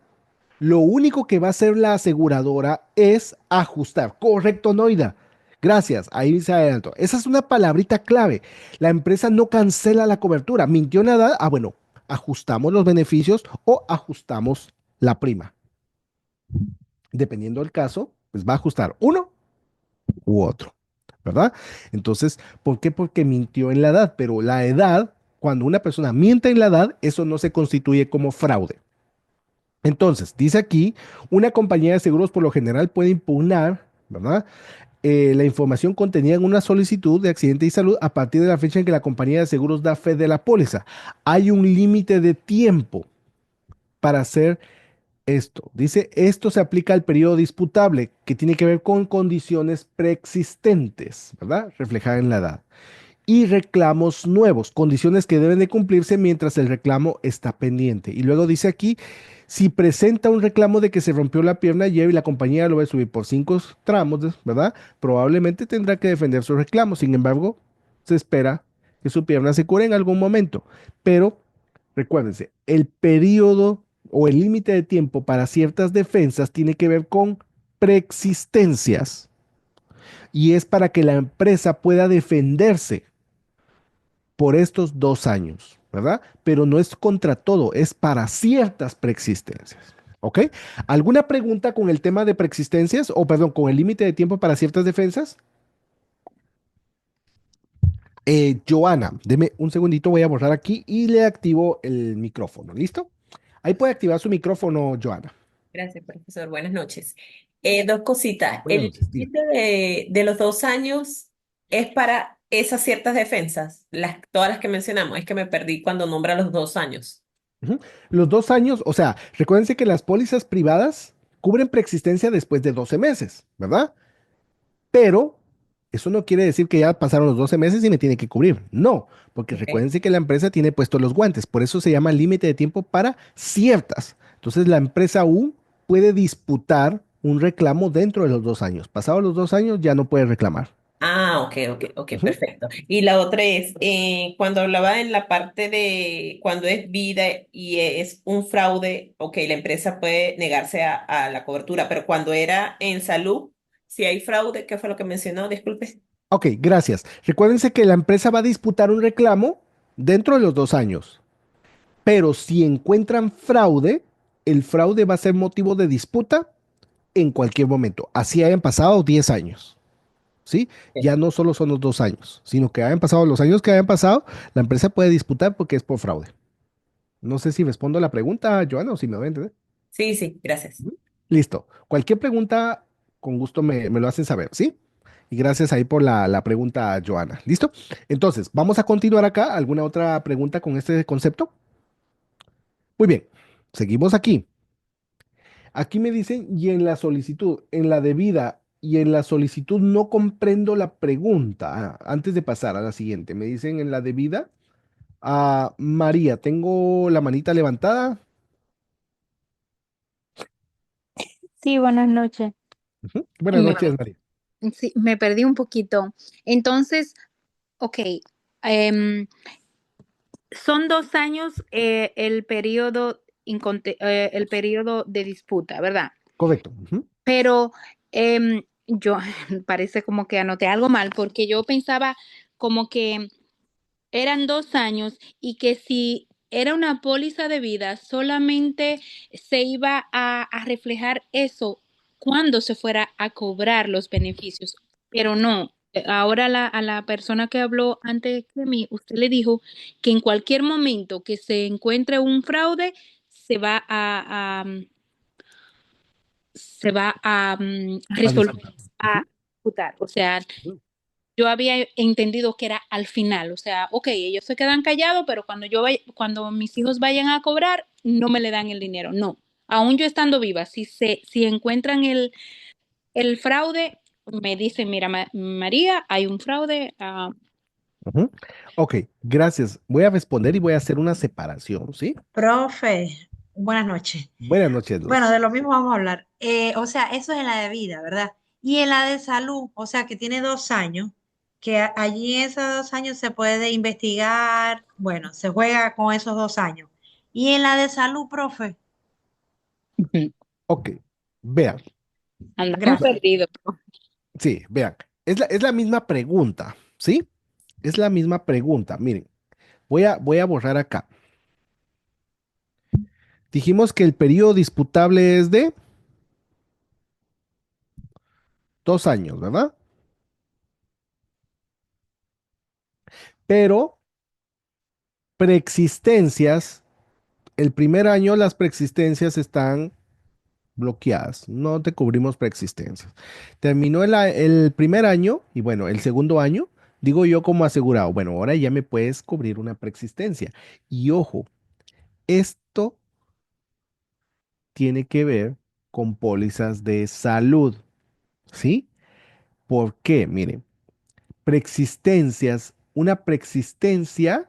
Speaker 1: lo único que va a hacer la aseguradora es ajustar. Correcto, Noida. Gracias, ahí se adelantó. Esa es una palabrita clave. La empresa no cancela la cobertura. Mintió en la edad. Ah, bueno, ajustamos los beneficios o ajustamos la prima. Dependiendo del caso, pues va a ajustar uno u otro, ¿verdad? Entonces, ¿por qué? Porque mintió en la edad, pero la edad, cuando una persona miente en la edad, eso no se constituye como fraude. Entonces, dice aquí, una compañía de seguros por lo general puede impugnar, ¿verdad? La información contenida en una solicitud de accidente y salud a partir de la fecha en que la compañía de seguros da fe de la póliza. Hay un límite de tiempo para hacer esto. Dice, esto se aplica al periodo disputable, que tiene que ver con condiciones preexistentes, ¿verdad? Reflejada en la edad y reclamos nuevos, condiciones que deben de cumplirse mientras el reclamo está pendiente. Y luego dice aquí, si presenta un reclamo de que se rompió la pierna ayer y la compañía lo va a subir por 5 tramos, ¿verdad? Probablemente tendrá que defender su reclamo. Sin embargo, se espera que su pierna se cure en algún momento. Pero recuérdense, el periodo o el límite de tiempo para ciertas defensas tiene que ver con preexistencias y es para que la empresa pueda defenderse por estos 2 años, ¿verdad? Pero no es contra todo, es para ciertas preexistencias. ¿Ok? ¿Alguna pregunta con el tema de preexistencias o, perdón, con el límite de tiempo para ciertas defensas? Joana, deme un segundito, voy a borrar aquí y le activo el micrófono. ¿Listo? Ahí puede activar su micrófono, Joana.
Speaker 2: Gracias, profesor. Buenas noches. Dos cositas.
Speaker 1: Buenas
Speaker 2: El
Speaker 1: noches, diga.
Speaker 2: límite de los 2 años es para esas ciertas defensas, todas las que mencionamos. Es que me perdí cuando nombra los 2 años.
Speaker 1: Ujú. Los 2 años, o sea, recuérdense que las pólizas privadas cubren preexistencia después de 12 meses, ¿verdad? Pero eso no quiere decir que ya pasaron los 12 meses y me tiene que cubrir. No, porque
Speaker 2: Ok.
Speaker 1: recuérdense que la empresa tiene puestos los guantes. Por eso se llama límite de tiempo para ciertas. Entonces la empresa aún puede disputar un reclamo dentro de los 2 años. Pasados los 2 años ya no puede reclamar.
Speaker 2: Ah, ok,
Speaker 1: Ujú.
Speaker 2: perfecto. Y la otra es, cuando hablaba en la parte de cuando es vida y es un fraude, ok, la empresa puede negarse a la cobertura, pero cuando era en salud, si hay fraude, ¿qué fue lo que mencionó? Disculpe.
Speaker 1: Ok, gracias. Recuérdense que la empresa va a disputar un reclamo dentro de los 2 años. Pero si encuentran fraude, el fraude va a ser motivo de disputa en cualquier momento. Así hayan pasado 10 años. ¿Sí? Ya no solo son los 2 años, sino que hayan pasado los años que hayan pasado, la empresa puede disputar porque es por fraude. No sé si respondo a la pregunta, Joana, o si me voy a entender.
Speaker 2: Sí, sí, gracias.
Speaker 1: Ujú. Listo. Cualquier pregunta, con gusto me lo hacen saber, ¿sí? Y gracias ahí por la pregunta, Joana. ¿Listo? Entonces, vamos a continuar acá. ¿Alguna otra pregunta con este concepto? Muy bien. Seguimos aquí. Aquí me dicen, y en la solicitud, en la debida y en la solicitud no comprendo la pregunta. Antes de pasar a la siguiente, me dicen en la debida. María, tengo la manita levantada.
Speaker 3: Sí, buenas noches.
Speaker 1: Ujú. Buenas
Speaker 3: Me,
Speaker 1: noches, María.
Speaker 3: sí, me perdí un poquito. Entonces, ok, em, son 2 años el periodo de disputa, ¿verdad?
Speaker 1: Correcto. Ujú.
Speaker 3: Pero yo parece como que anoté algo mal porque yo pensaba como que eran 2 años y que si era una póliza de vida, solamente se iba a reflejar eso cuando se fuera a cobrar los beneficios. Pero no, ahora a la persona que habló antes de mí, usted le dijo que en cualquier momento que se encuentre un fraude, se va a
Speaker 1: A
Speaker 3: resolver,
Speaker 1: disputar.
Speaker 3: a
Speaker 1: Ujú.
Speaker 3: disputar. O sea,
Speaker 1: Ujú.
Speaker 3: yo había entendido que era al final, o sea, ok, ellos se quedan callados, pero cuando mis hijos vayan a cobrar, no me le dan el dinero. No, aún yo estando viva, si encuentran el fraude, me dicen, mira, María, hay un fraude.
Speaker 1: Ujú. Ok, gracias. Voy a responder y voy a hacer una separación, ¿sí?
Speaker 4: Profe, buenas noches.
Speaker 1: Buenas noches,
Speaker 4: Bueno,
Speaker 1: Luz.
Speaker 4: de lo mismo vamos a hablar. O sea, eso es en la de vida, ¿verdad? Y en la de salud, o sea, que tiene 2 años, que allí en esos 2 años se puede investigar, bueno, se juega con esos 2 años. Y en la de salud, profe,
Speaker 3: Ujú.
Speaker 1: Ok, vean,
Speaker 3: Andamos
Speaker 4: gracias.
Speaker 3: perdidos.
Speaker 1: sí, vean, es la misma pregunta, ¿sí? Es la misma pregunta. Miren, voy a borrar acá. Dijimos que el periodo disputable es de 2 años, ¿verdad? Pero preexistencias, el primer año las preexistencias están bloqueadas, no te cubrimos preexistencias. Terminó el primer año y bueno, el segundo año, digo yo como asegurado, bueno, ahora ya me puedes cubrir una preexistencia. Y ojo, esto tiene que ver con pólizas de salud, ¿sí? ¿Por qué? Miren, preexistencias, una preexistencia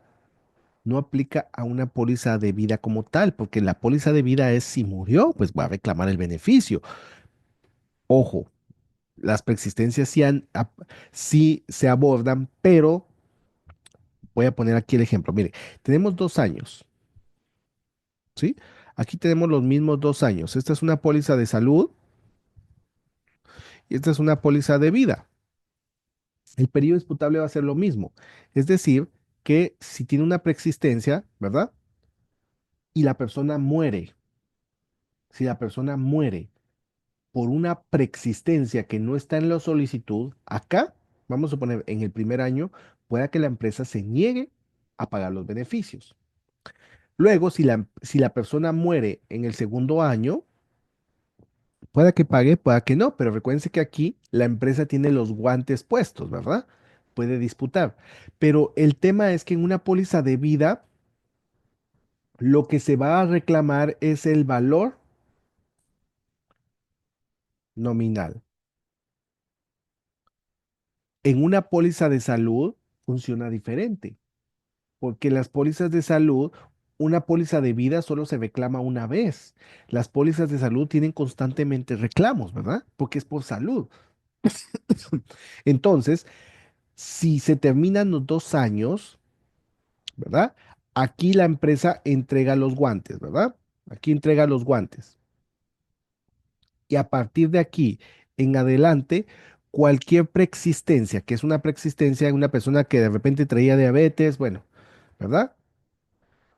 Speaker 1: no aplica a una póliza de vida como tal, porque la póliza de vida es si murió, pues va a reclamar el beneficio. Ojo, las preexistencias sí se abordan, pero voy a poner aquí el ejemplo. Mire, tenemos 2 años, ¿sí? Aquí tenemos los mismos 2 años. Esta es una póliza de salud y esta es una póliza de vida. El periodo disputable va a ser lo mismo. Es decir, que si tiene una preexistencia, ¿verdad? Y la persona muere, si la persona muere por una preexistencia que no está en la solicitud, acá, vamos a suponer, en el primer año, pueda que la empresa se niegue a pagar los beneficios. Luego, si la persona muere en el segundo año, pueda que pague, pueda que no, pero recuérdense que aquí la empresa tiene los guantes puestos, ¿verdad? Puede disputar. Pero el tema es que en una póliza de vida, lo que se va a reclamar es el valor nominal. En una póliza de salud funciona diferente, porque las pólizas de salud, una póliza de vida solo se reclama una vez. Las pólizas de salud tienen constantemente reclamos, ¿verdad? Porque es por salud. Entonces, si se terminan los 2 años, ¿verdad? Aquí la empresa entrega los guantes, ¿verdad? Aquí entrega los guantes. Y a partir de aquí en adelante, cualquier preexistencia, que es una preexistencia de una persona que de repente traía diabetes, bueno, ¿verdad?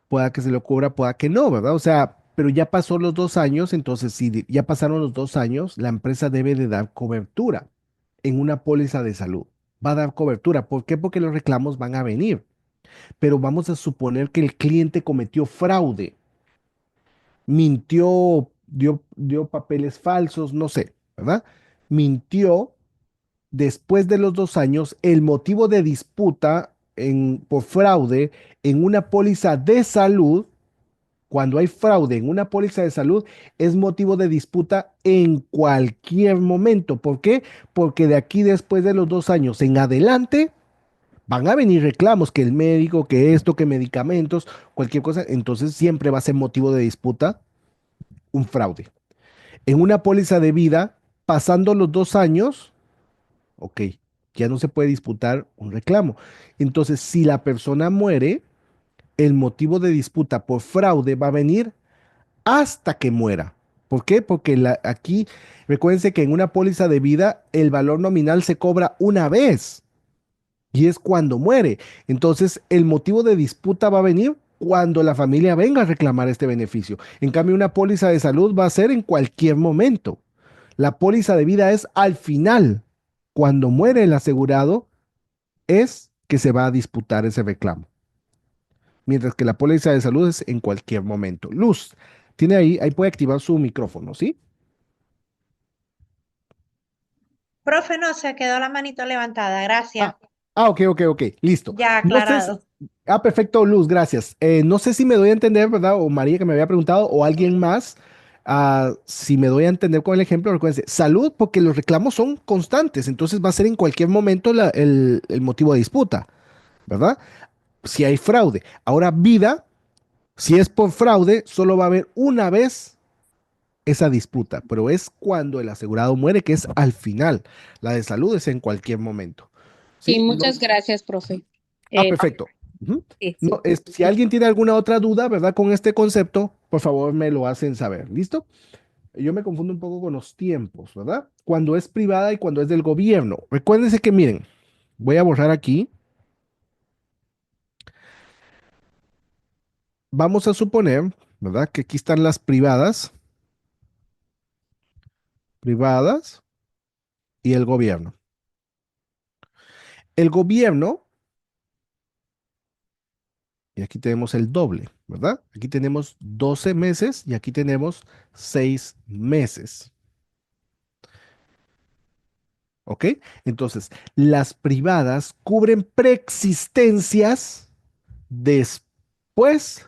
Speaker 1: Pueda que se lo cubra, pueda que no, ¿verdad? O sea, pero ya pasó los 2 años, entonces si ya pasaron los 2 años, la empresa debe de dar cobertura en una póliza de salud. Va a dar cobertura. ¿Por qué? Porque los reclamos van a venir. Pero vamos a suponer que el cliente cometió fraude, mintió, dio papeles falsos, no sé, ¿verdad? Mintió después de los 2 años, el motivo de disputa por fraude en una póliza de salud, cuando hay fraude en una póliza de salud, es motivo de disputa en cualquier momento. ¿Por qué? Porque de aquí después de los 2 años en adelante van a venir reclamos, que el médico, que esto, que medicamentos, cualquier cosa. Entonces siempre va a ser motivo de disputa un fraude. En una póliza de vida, pasando los 2 años, ok, ya no se puede disputar un reclamo. Entonces, si la persona muere, el motivo de disputa por fraude va a venir hasta que muera. ¿Por qué? Porque aquí, recuérdense que en una póliza de vida el valor nominal se cobra una vez y es cuando muere. Entonces, el motivo de disputa va a venir cuando la familia venga a reclamar este beneficio. En cambio, una póliza de salud va a ser en cualquier momento. La póliza de vida es al final. Cuando muere el asegurado, es que se va a disputar ese reclamo. Mientras que la póliza de salud es en cualquier momento. Luz, tiene ahí puede activar su micrófono, ¿sí?
Speaker 4: Profe, no, se quedó la manito levantada, gracias.
Speaker 1: Ah, ok, ok, ok, listo.
Speaker 4: Ya
Speaker 1: No sé
Speaker 4: aclarado.
Speaker 1: perfecto, Luz, gracias. No sé si me doy a entender, ¿verdad? O María que me había preguntado, o alguien más, si me doy a entender con el ejemplo, recuérdense, salud, porque los reclamos son constantes, entonces va a ser en cualquier momento el motivo de disputa, ¿verdad? Si hay fraude. Ahora, vida, si es por fraude, solo va a haber una vez esa disputa, pero es cuando el asegurado muere, que es al final. La de salud es en cualquier momento.
Speaker 3: Sí,
Speaker 1: ¿Sí?
Speaker 3: muchas gracias, profe.
Speaker 1: Perfecto. Ujú.
Speaker 3: Sí.
Speaker 1: No, si alguien tiene alguna otra duda, ¿verdad? Con este concepto, por favor me lo hacen saber. ¿Listo? Yo me confundo un poco con los tiempos, ¿verdad? Cuando es privada y cuando es del gobierno. Recuérdense que, miren, voy a borrar aquí. Vamos a suponer, ¿verdad? Que aquí están las privadas y el gobierno. El gobierno, y aquí tenemos el doble, ¿verdad? Aquí tenemos 12 meses y aquí tenemos 6 meses. ¿Ok? Entonces, las privadas cubren preexistencias después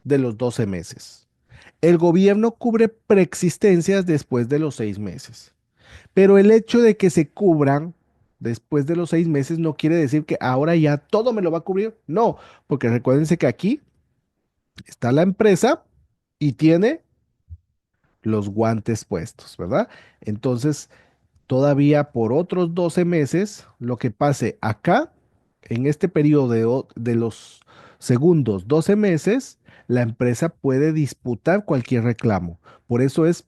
Speaker 1: de los 12 meses. El gobierno cubre preexistencias después de los 6 meses. Pero el hecho de que se cubran después de los 6 meses no quiere decir que ahora ya todo me lo va a cubrir. No, porque recuérdense que aquí está la empresa y tiene los guantes puestos, ¿verdad? Entonces, todavía por otros 12 meses, lo que pase acá, en este periodo de los segundos 12 meses, la empresa puede disputar cualquier reclamo. Por eso es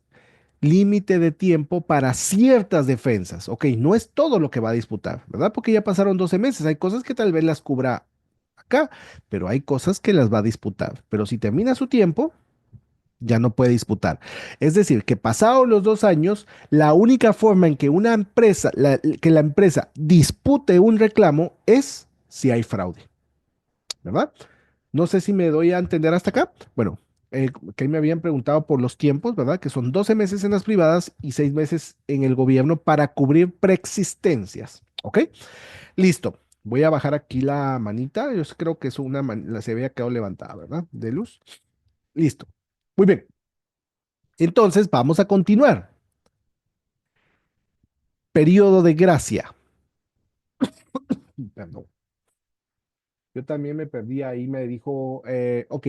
Speaker 1: límite de tiempo para ciertas defensas. Ok, no es todo lo que va a disputar, ¿verdad? Porque ya pasaron 12 meses. Hay cosas que tal vez las cubra acá, pero hay cosas que las va a disputar. Pero si termina su tiempo, ya no puede disputar. Es decir, que pasados los 2 años, la única forma en que una empresa, que la empresa dispute un reclamo es si hay fraude, ¿verdad? No sé si me doy a entender hasta acá. Bueno, que ahí me habían preguntado por los tiempos, ¿verdad? Que son 12 meses en las privadas y 6 meses en el gobierno para cubrir preexistencias. ¿Ok? Listo. Voy a bajar aquí la manita. Yo creo que es se había quedado levantada, ¿verdad? De luz. Listo. Muy bien. Entonces, vamos a continuar. Periodo de gracia. Perdón. Yo también me perdí ahí, me dijo, ok,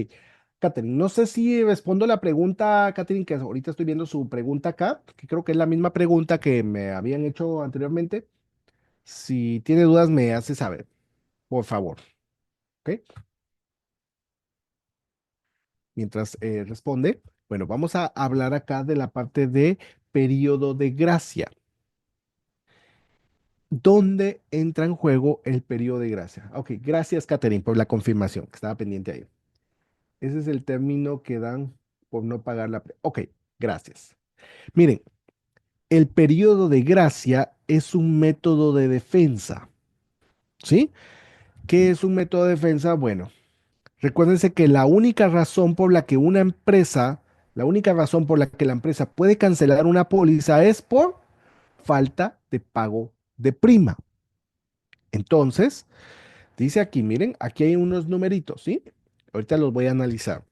Speaker 1: Catherine, no sé si respondo la pregunta, Catherine, que ahorita estoy viendo su pregunta acá, que creo que es la misma pregunta que me habían hecho anteriormente. Si tiene dudas, me hace saber, por favor, ¿ok? Mientras responde, bueno, vamos a hablar acá de la parte de periodo de gracia. ¿Dónde entra en juego el periodo de gracia? Ok, gracias, Catherine, por la confirmación, que estaba pendiente ahí. Ese es el término que dan por no pagar la... Ok, gracias. Miren, el periodo de gracia es un método de defensa, ¿sí? ¿Qué es un método de defensa? Bueno, recuérdense que la única razón por la que una empresa, la única razón por la que la empresa puede cancelar una póliza es por falta de pago de prima. Entonces, dice aquí, miren, aquí hay unos numeritos, ¿sí? Ahorita los voy a analizar.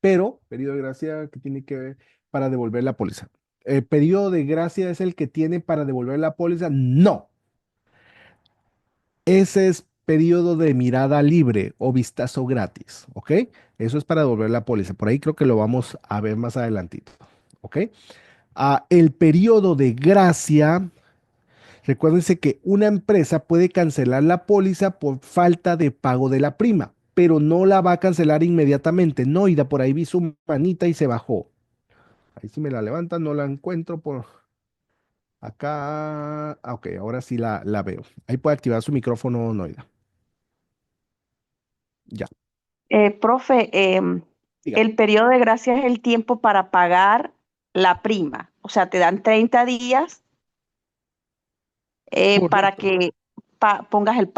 Speaker 1: Pero, periodo de gracia que tiene que ver para devolver la póliza. ¿El periodo de gracia es el que tiene para devolver la póliza? No. Ese es periodo de mirada libre o vistazo gratis, ¿ok? Eso es para devolver la póliza. Por ahí creo que lo vamos a ver más adelantito, ¿ok? El periodo de gracia, recuérdense que una empresa puede cancelar la póliza por falta de pago de la prima, pero no la va a cancelar inmediatamente. No, Ida, por ahí vi su manita y se bajó. Ahí sí me la levantan, no la encuentro por acá. Ok, ahora sí la veo. Ahí puede activar su micrófono, Noida. Ya,
Speaker 5: Profe,
Speaker 1: diga.
Speaker 5: el periodo de gracia es el tiempo para pagar la prima. O sea, te dan 30 días para
Speaker 1: Correcto.
Speaker 5: que pongas el pago.